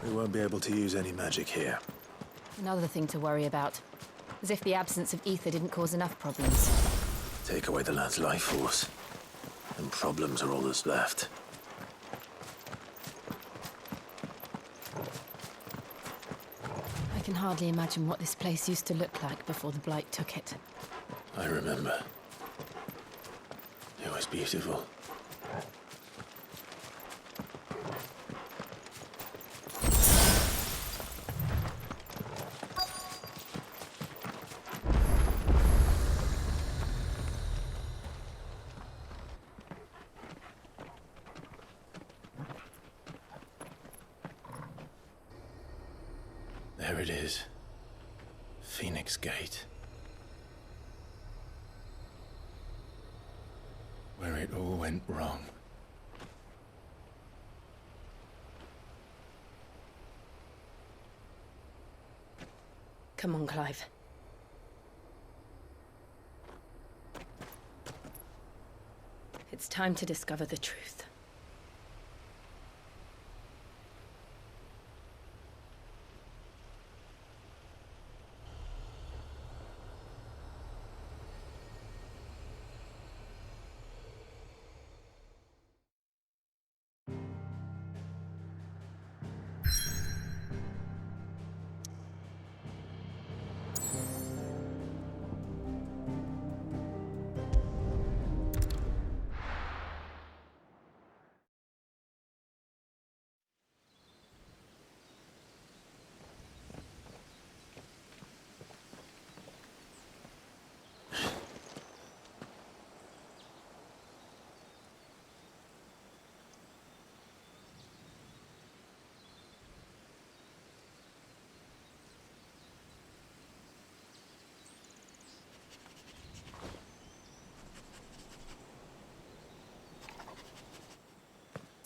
We won't be able to use any magic here. Another thing to worry about. As if the absence of ether didn't cause enough problems. Take away the lad's life force, and problems are all that's left. I can hardly imagine what this place used to look like before the Blight took it. I remember. It was beautiful. There it is. Phoenix Gate. Where it all went wrong. Come on, Clive. It's time to discover the truth.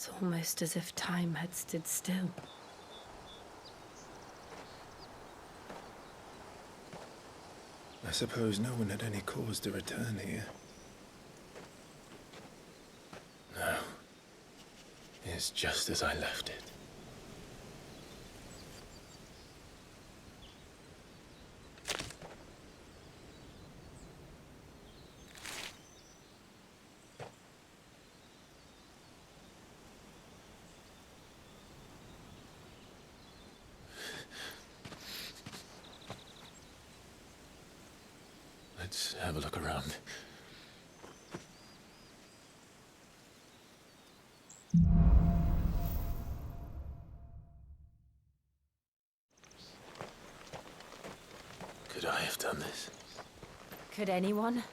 It's almost as if time had stood still. I suppose no one had any cause to return here. No. It's just as I left it. Let's have a look around. Could I have done this? Could anyone?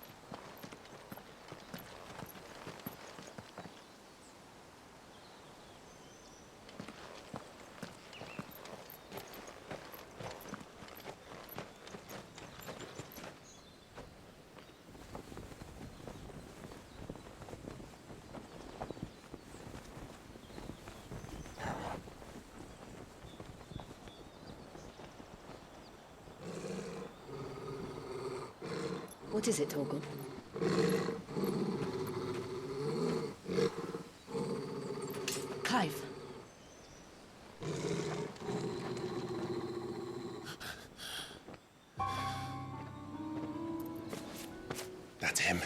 What is it, Torgal? Clive. That's him.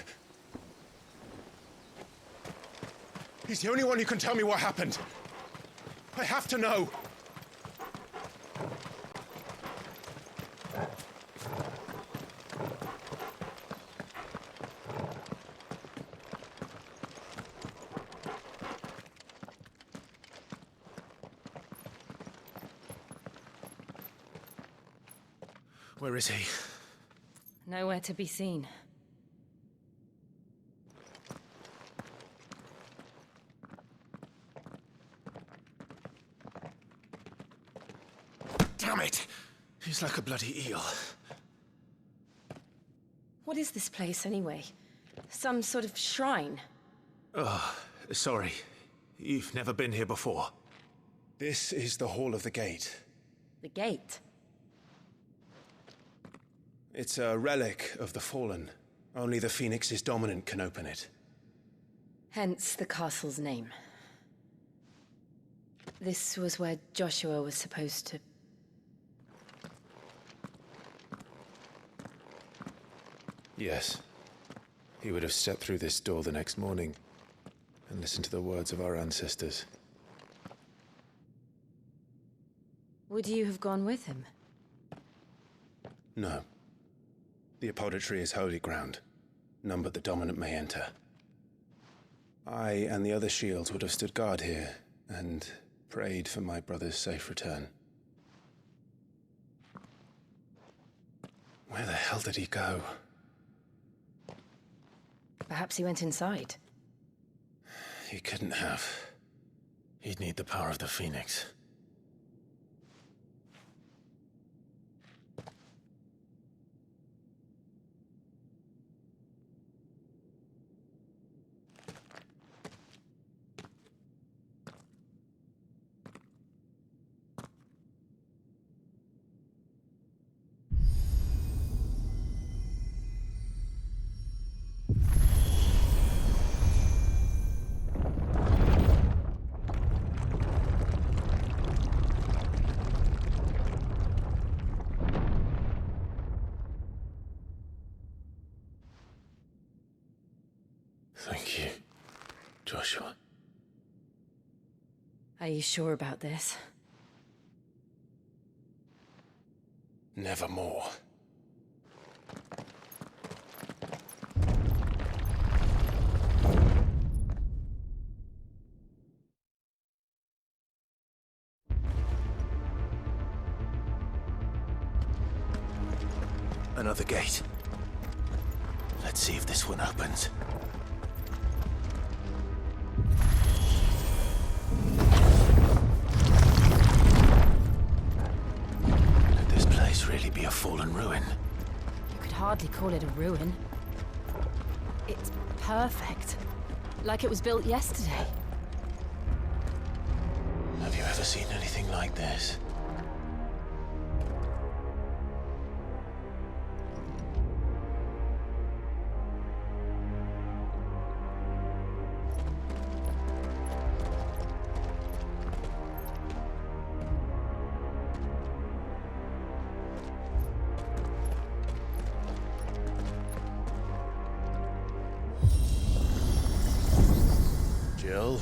He's the only one who can tell me what happened. I have to know. Where is he? Nowhere to be seen. Damn it! He's like a bloody eel. What is this place, anyway? Some sort of shrine? Oh, sorry. You've never been here before. This is the Hall of the Gate. The gate? It's a relic of the Fallen. Only the Phoenix's dominant can open it. Hence the castle's name. This was where Joshua was supposed to... Yes. he would have stepped through this door the next morning and listened to the words of our ancestors. Would you have gone with him? No. The apodatory is holy ground. None but the dominant may enter. I and the other shields would have stood guard here and prayed for my brother's safe return. Where the hell did he go? Perhaps he went inside. He couldn't have. He'd need the power of the Phoenix. Thank you, Joshua. Are you sure about this? Nevermore. Another gate. Let's see if this one opens. Could this place really be a fallen ruin? You could hardly call it a ruin. It's perfect. Like it was built yesterday. Have you ever seen anything like this? Jill?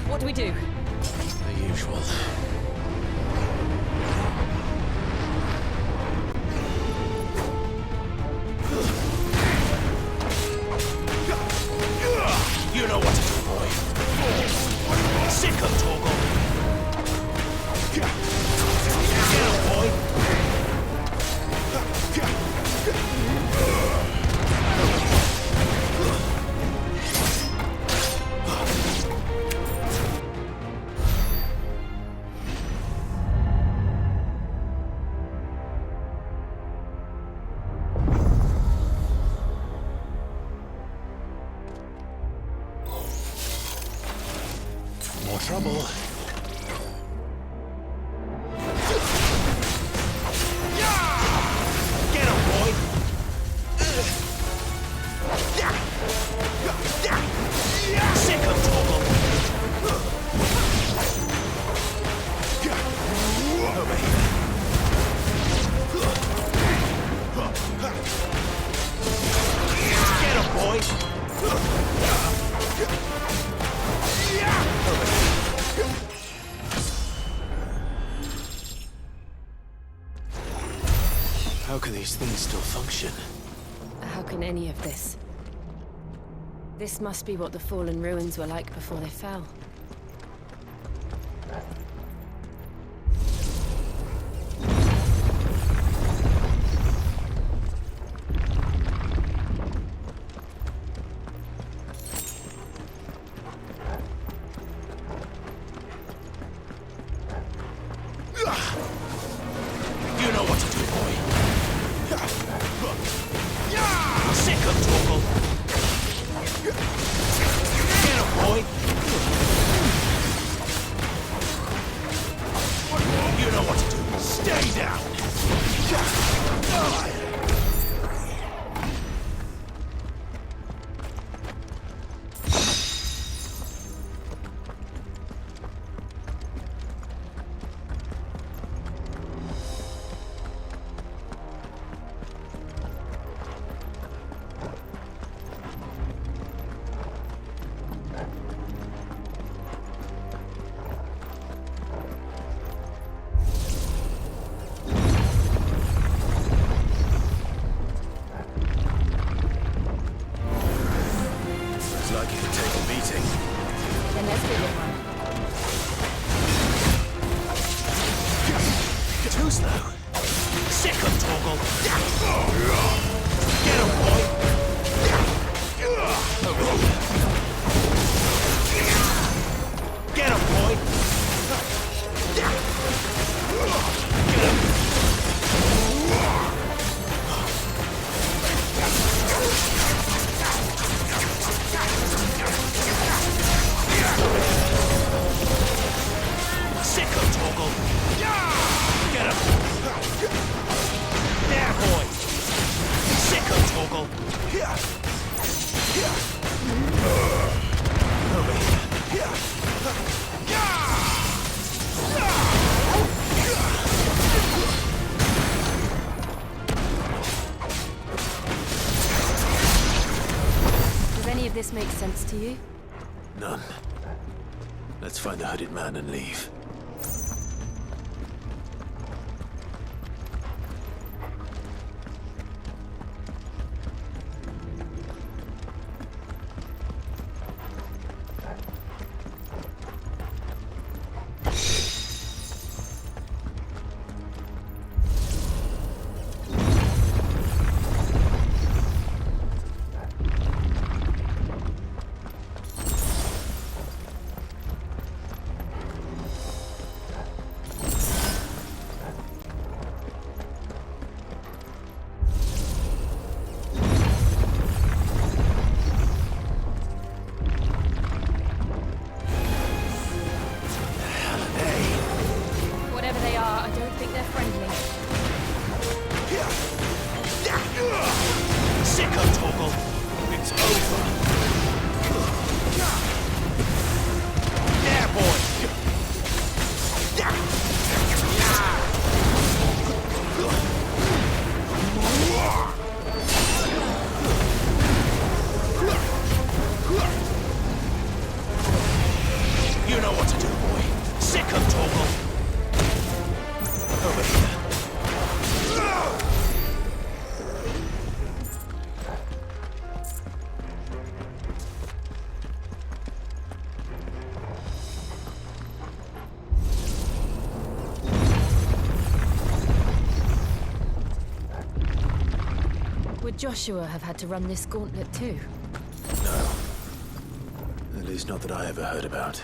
What do we do? The usual. You know what to do, boy. Sick of Torgal. Get him, boy. More trouble. Get him, boy! Sick of Torgal! Over here. Get him, boy! How can these things still function? How can any of this? This must be what the fallen ruins were like before they fell. You know what to do, boy. Sick of Torgal. Get him, boy. like you could take a beating. Then let's give it one. Too slow. Sick of Torgal. Get him, boy. Get him, boy. Get him. Sick of Torgal. Get him. There, boy. Sick of Torgal. Over here. Does any of this make sense to you? None. Let's find the hooded man and leave. Whatever they are, I don't think they're friendly. Sick of Torgal. It's over. There, boy. You know what to do, boy. Sick of Torgal. Over here. Would Joshua have had to run this gauntlet too? No. At least not that I ever heard about.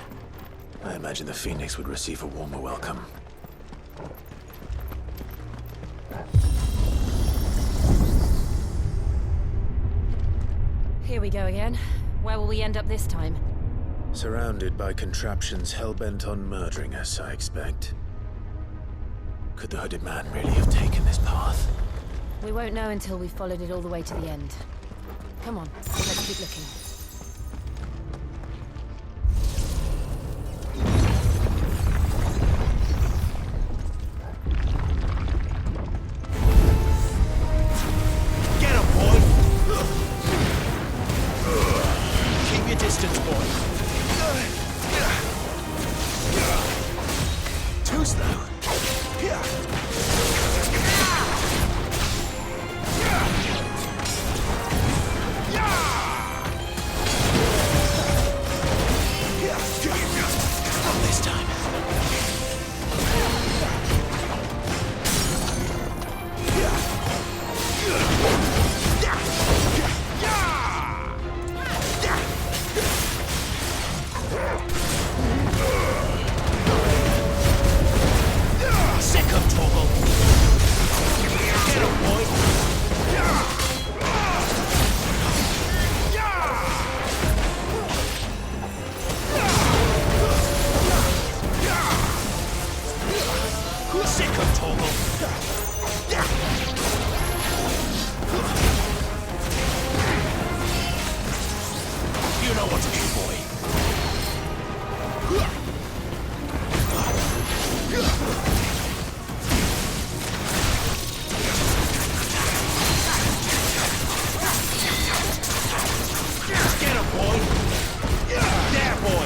I imagine the Phoenix would receive a warmer welcome. Here we go again. Where will we end up this time? Surrounded by contraptions hell-bent on murdering us, I expect. Could the hooded man really have taken this path? We won't know until we've followed it all the way to the end. Come on, let's keep looking. Get him, boy! Keep your distance, boy. Too slow. Not this time. Sick of Torgal. Get him, boy. Sick of Torgal. You know what to do, boy. Get him, boy. There, boy.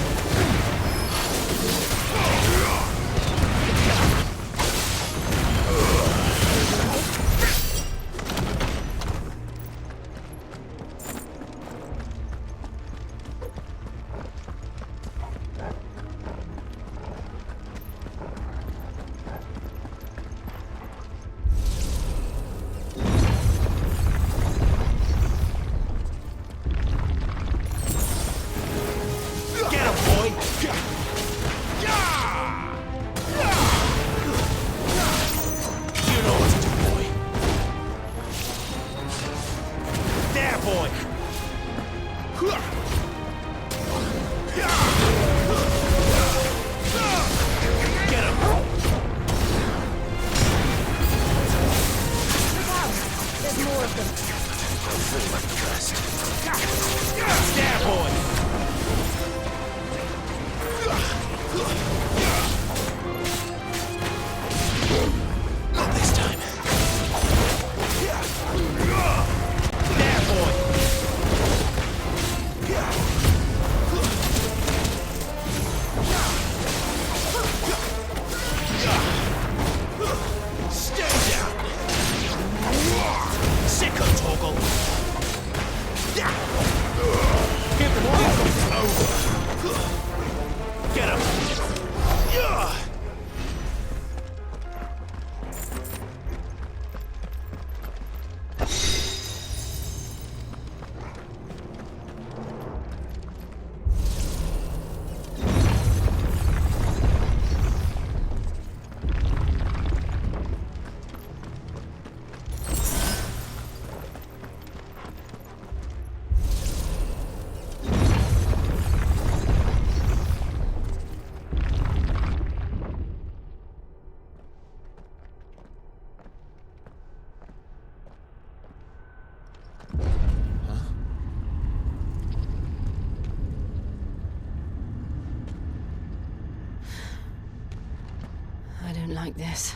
like this.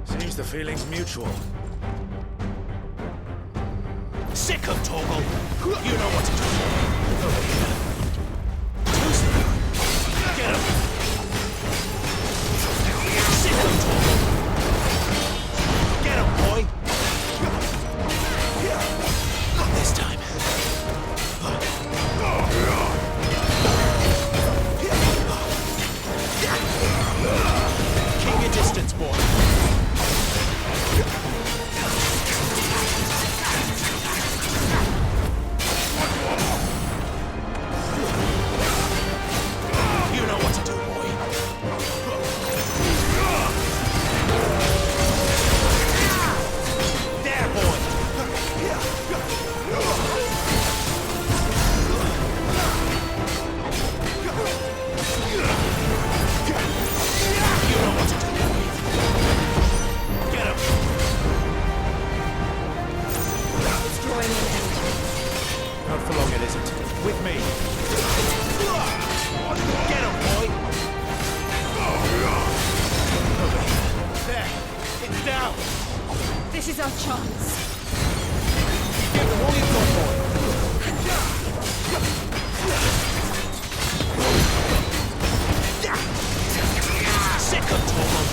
Seems the feeling's mutual. Sick of Torgal! You know what to do. Too slow. Get him! Sick of Torgal! Get him, boy! Not this time. Keep your distance, boy. You know what to do, boy. There, boy. You know what to do, boy. Get him. It's drawing in energy. Not for long, it isn't. With me. Get him, boy. There. It's down. This is our chance. Give them all you've got, boy. Sick of Torgal.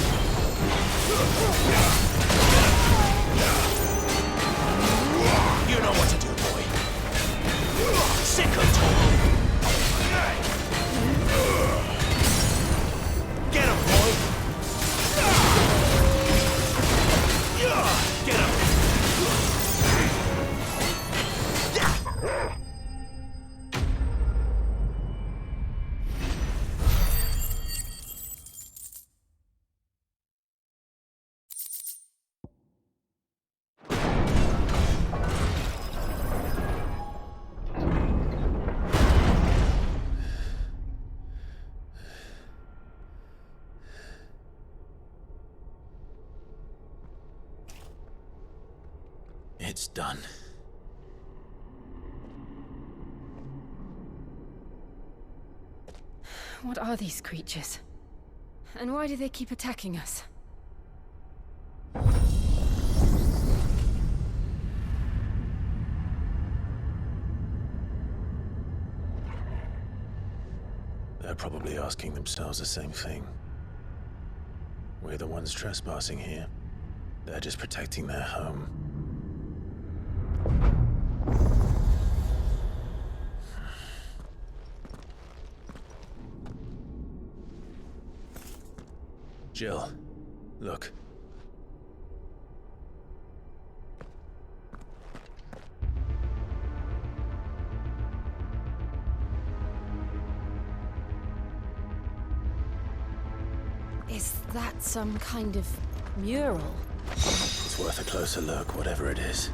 You know what to do, boy. Sick of Torgal. Get him, boy. Get him. It's done. What are these creatures? And why do they keep attacking us? They're probably asking themselves the same thing. We're the ones trespassing here. They're just protecting their home. Jill, look. Is that some kind of mural? It's worth a closer look, whatever it is.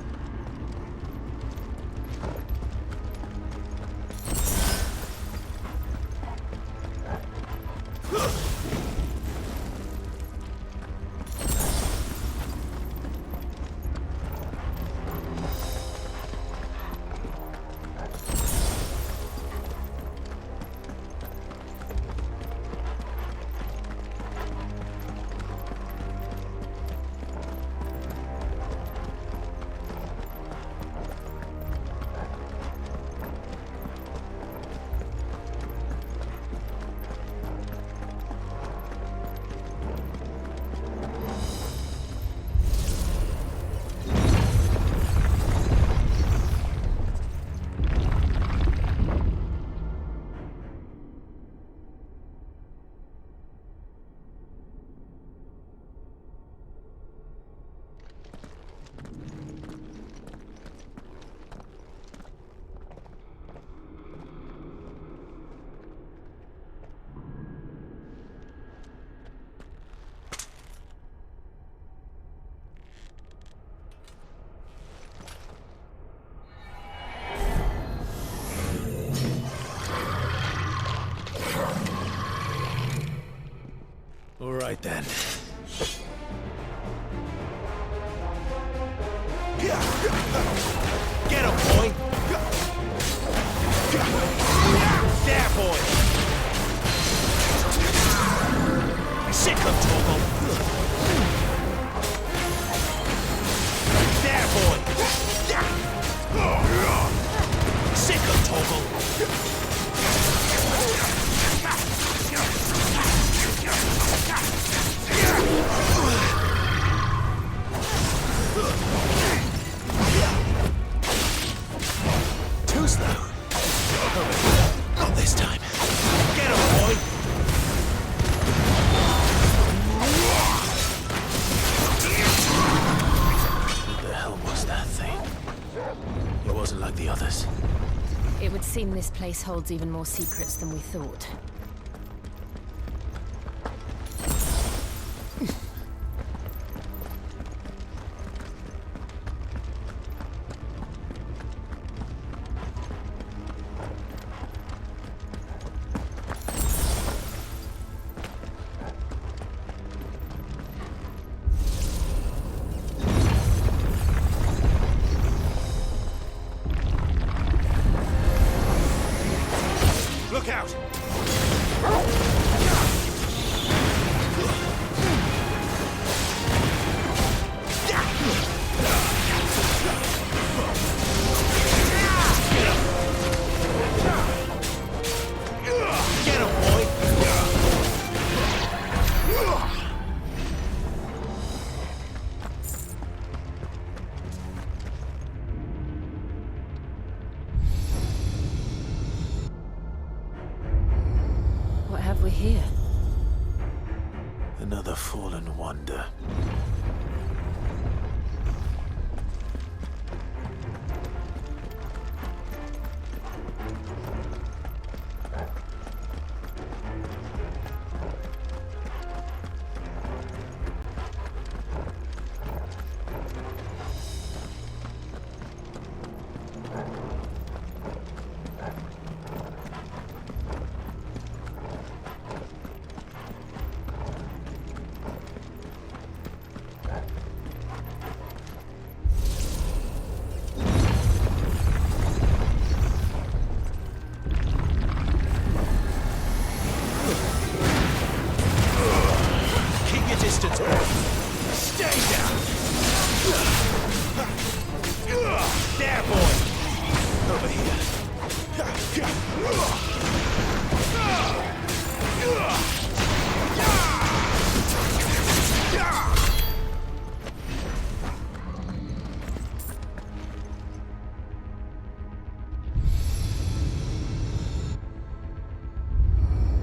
All right then. this time. Get him, boy! What the hell was that thing? It wasn't like the others. It would seem this place holds even more secrets than we thought. Look out! Get him, boy! What have we here? Another fallen wonder. Keep your distance, boy. Stay down. There, boy. Over here.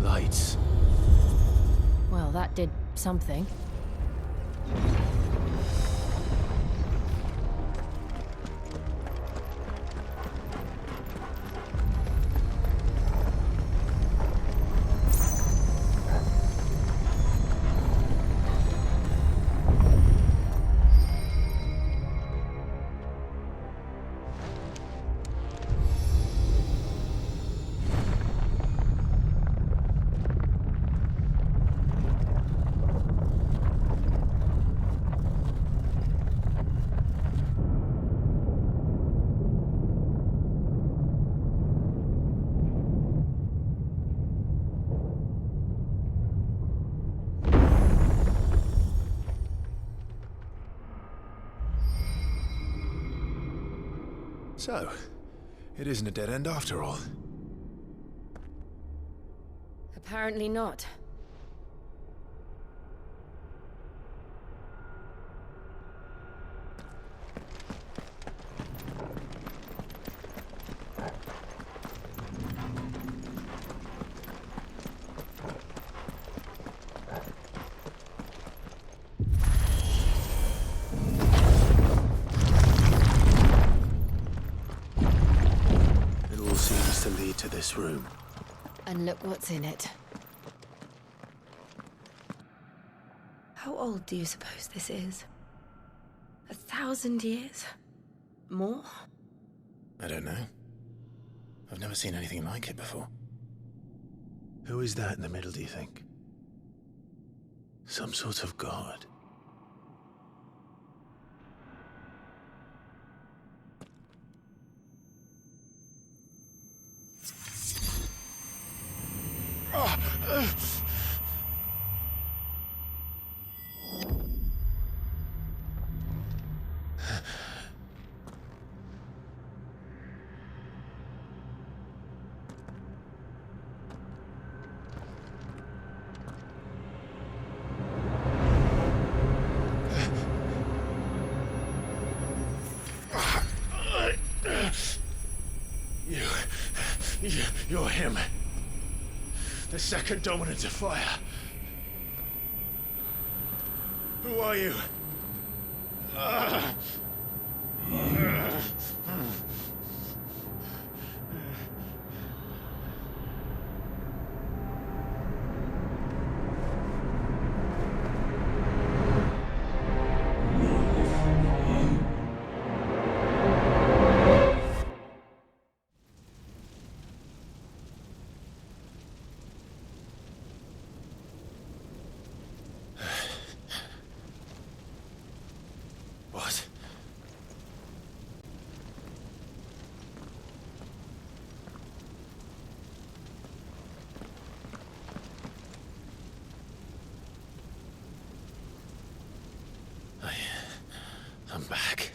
Lights. Well, that did something. So, it isn't a dead end after all. Apparently not. It all seems to lead to this room. And look what's in it. How old do you suppose this is? 1,000 years? More? I don't know. I've never seen anything like it before. Who is that in the middle, do you think? Some sort of god. You're him. the second dominant of fire. Who are you? What? I'm back.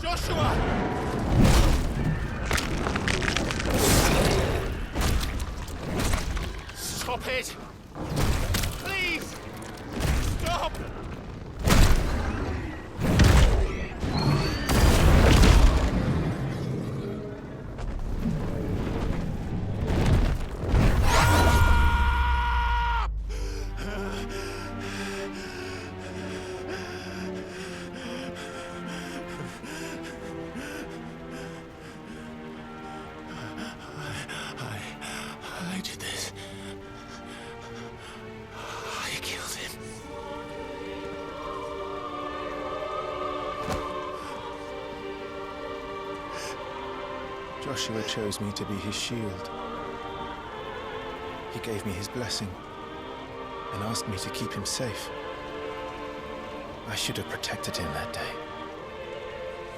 Joshua! Stop it! Please! Stop! I did this. I killed him. Joshua chose me to be his shield. He gave me his blessing and asked me to keep him safe. I should have protected him that day.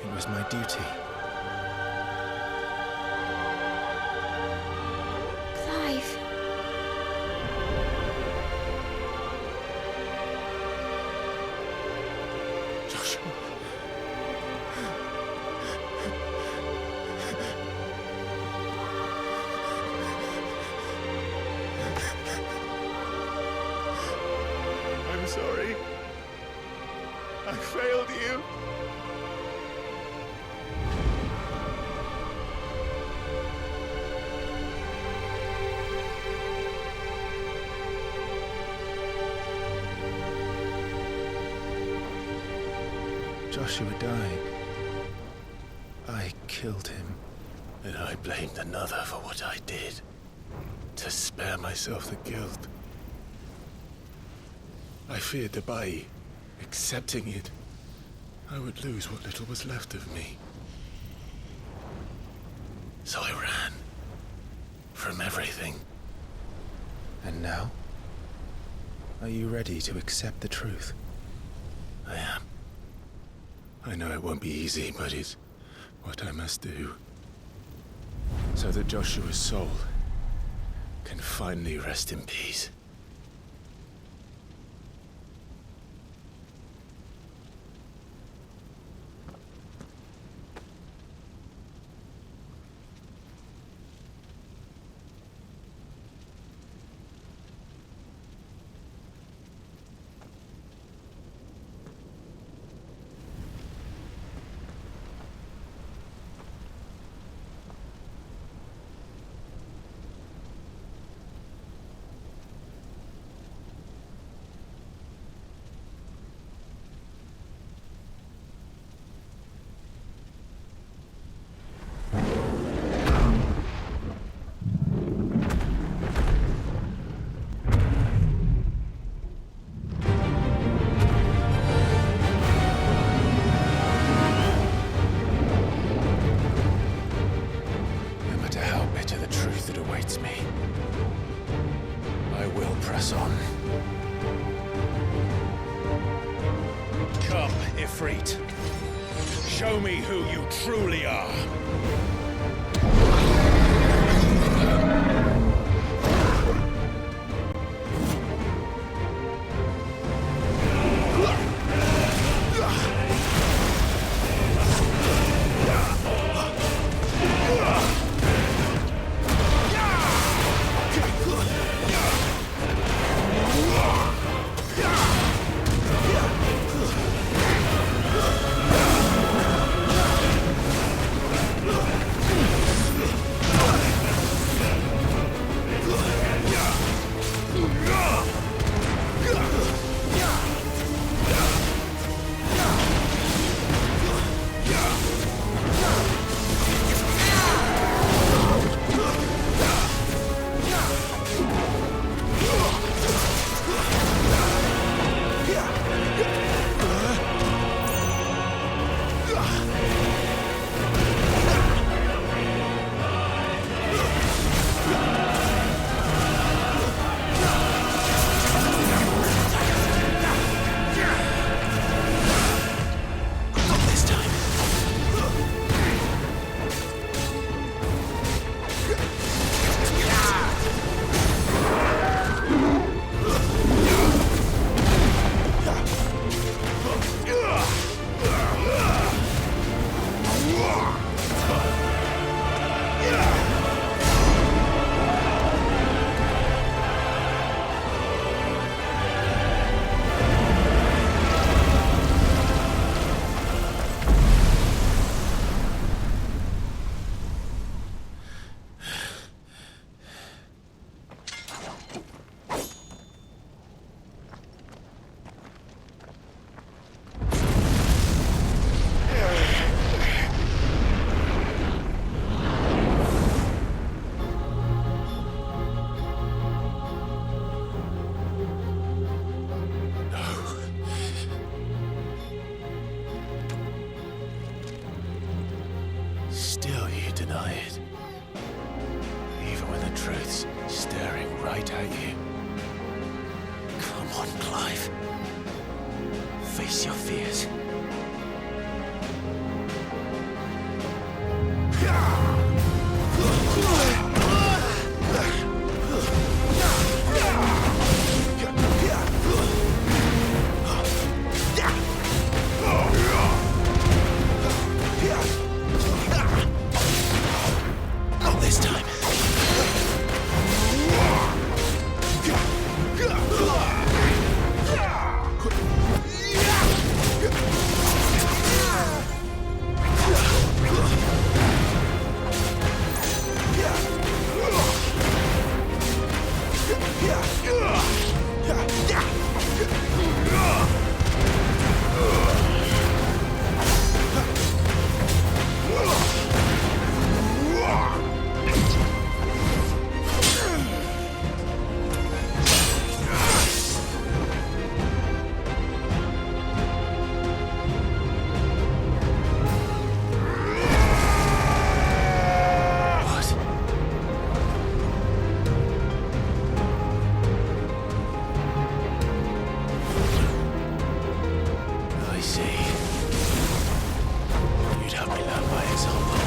It was my duty. Clive. Joshua. I'm sorry. I failed you. Joshua died. I killed him. And I blamed another for what I did, to spare myself the guilt. I feared that by accepting it, I would lose what little was left of me. So I ran. From everything. And now? Are you ready to accept the truth? I am. I know it won't be easy, but it's what I must do. So that Joshua's soul can finally rest in peace. Ifrit. Show me who you truly are. deny it. Even when the truth's staring right at you. Come on, Clive. Face your fears. Not this time. I see. You'd have me learn by example.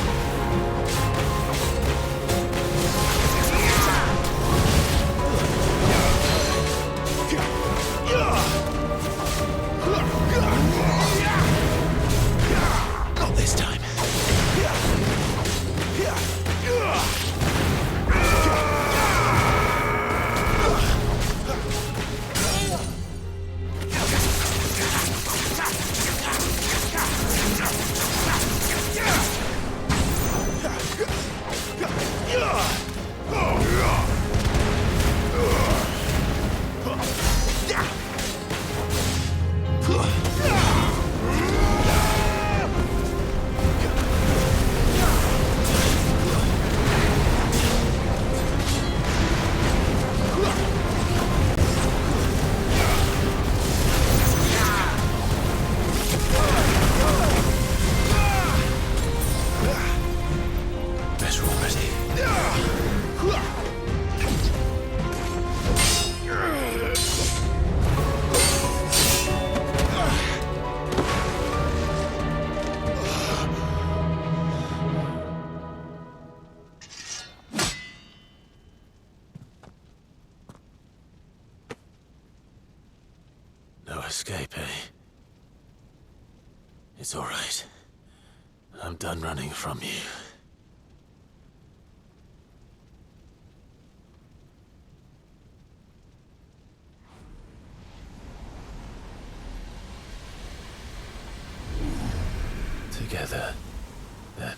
Not this time. Better already. No escape, eh? It's all right. I'm done running from you. Together, then.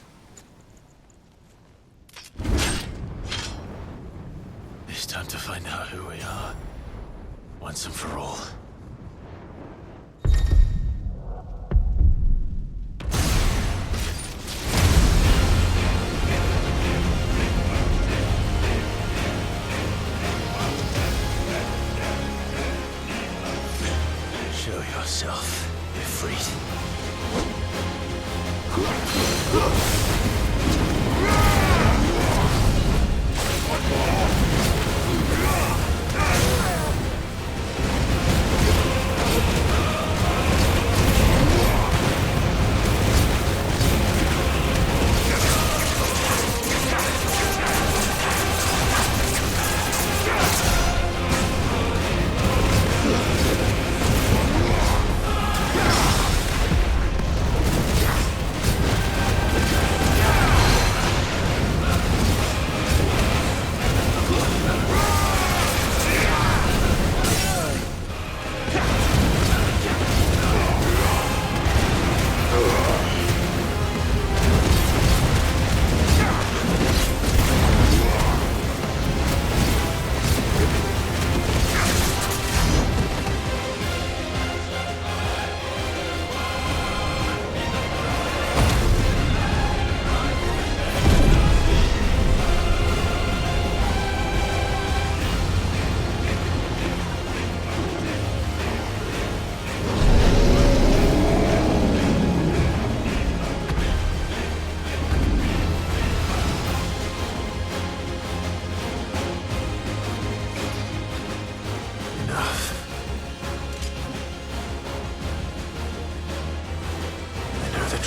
It's time to find out who we are, once and for all. Show yourself, Ifrit.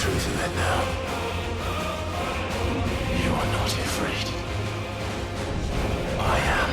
truth of it now. You are not afraid. I am.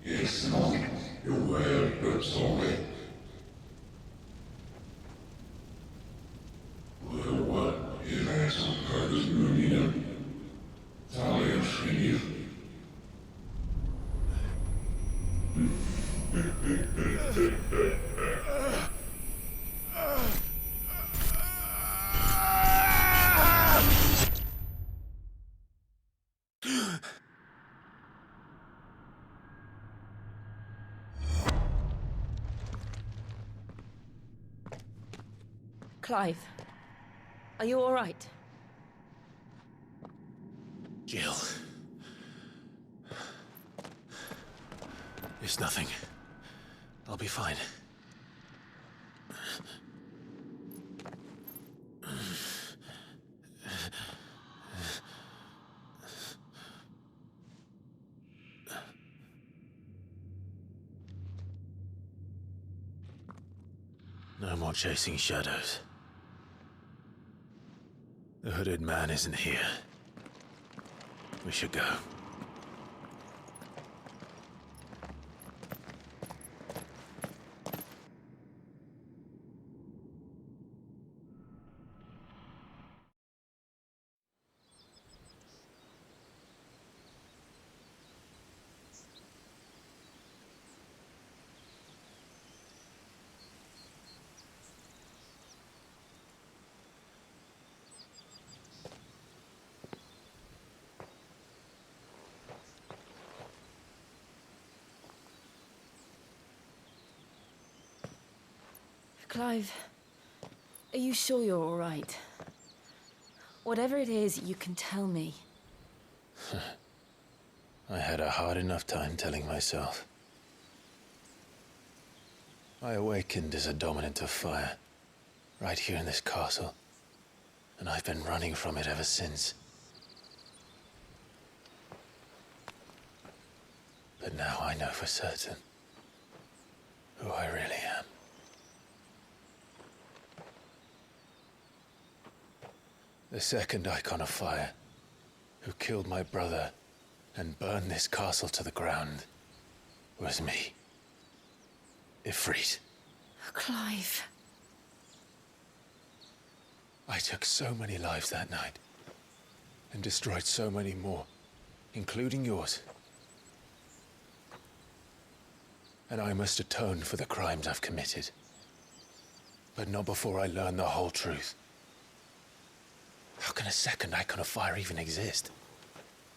Yes, Monk, you're well, but sorry. Well, what if I some part of Munina? Talia Shrinir. Clive, are you all right? Jill. It's nothing. I'll be fine. No more chasing shadows. The hooded man isn't here. We should go. Clive, are you sure you're all right? Whatever it is, you can tell me. I had a hard enough time telling myself. I awakened as a dominant of fire, right here in this castle, and I've been running from it ever since. But now I know for certain who I really am. The second Icon of Fire, who killed my brother and burned this castle to the ground, was me. Ifrit. Clive. I took so many lives that night, and destroyed so many more, including yours. And I must atone for the crimes I've committed. But not before I learn the whole truth. How can a second Icon of Fire even exist?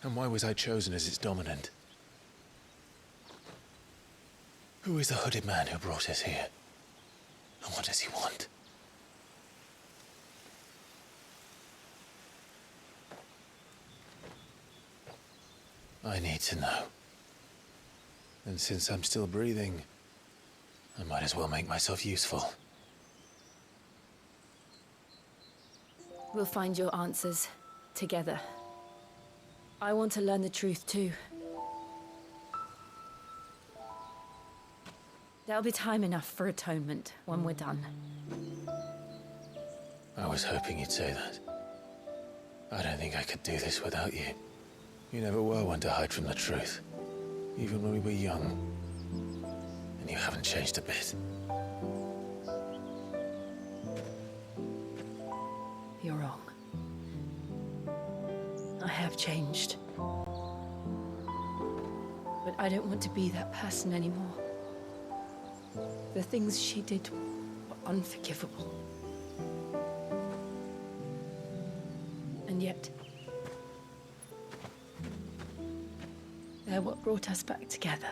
And why was I chosen as its dominant? Who is the hooded man who brought us here? And what does he want? I need to know. And since I'm still breathing, I might as well make myself useful. We'll find your answers together. I want to learn the truth too. There'll be time enough for atonement when we're done. I was hoping you'd say that. I don't think I could do this without you. You never were one to hide from the truth, even when we were young. And you haven't changed a bit. You're wrong. I have changed. But I don't want to be that person anymore. The things she did were unforgivable. And yet, they're what brought us back together.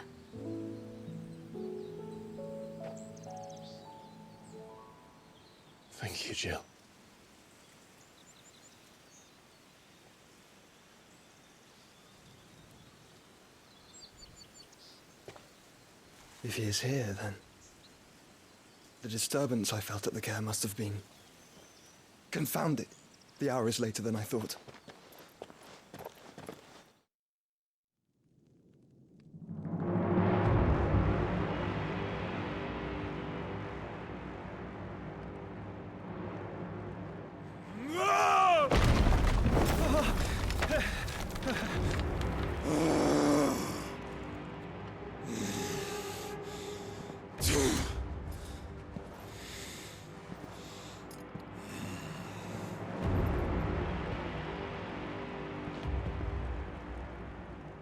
Thank you, Jill. If he is here, then the disturbance I felt at the care must have been confounded. The hour is later than I thought.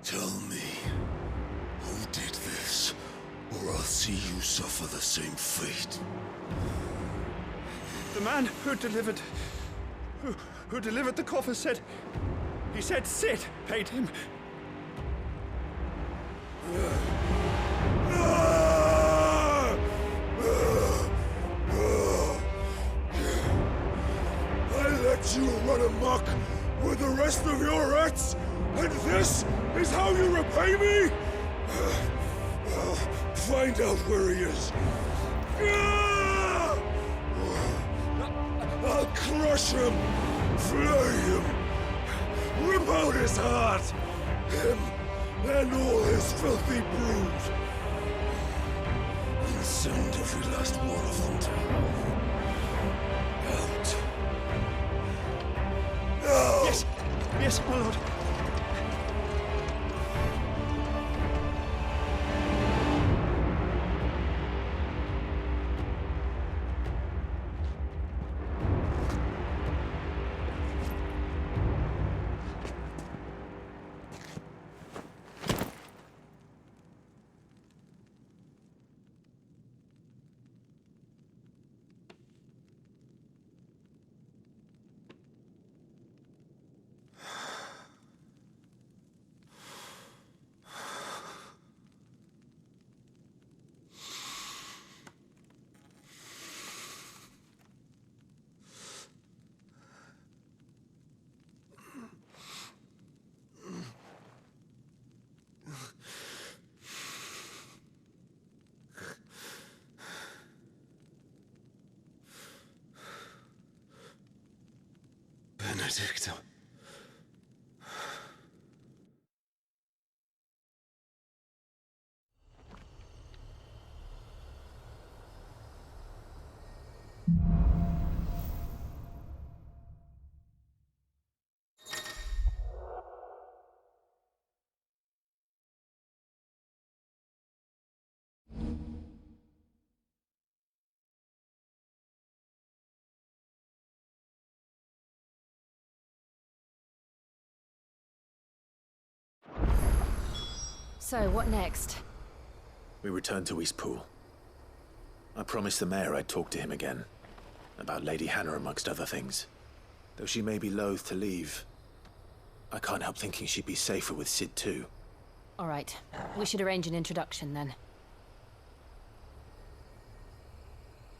Tell me, who did this, or I'll see you suffer the same fate. The man who delivered the coffer said, he said Sid paid him. I let you run amok with the rest of your rats, and this is how you repay me? I'll find out where he is. I'll crush him, flay him, rip out his heart, him and all his filthy brood, and send every last one of them to hell. Out. Now! Yes, yes, my lord. Benedicta. So, what next? We return to Eastpool. I promised the mayor I'd talk to him again. About Lady Hannah, amongst other things. Though she may be loath to leave, I can't help thinking she'd be safer with Sid too. All right. We should arrange an introduction then.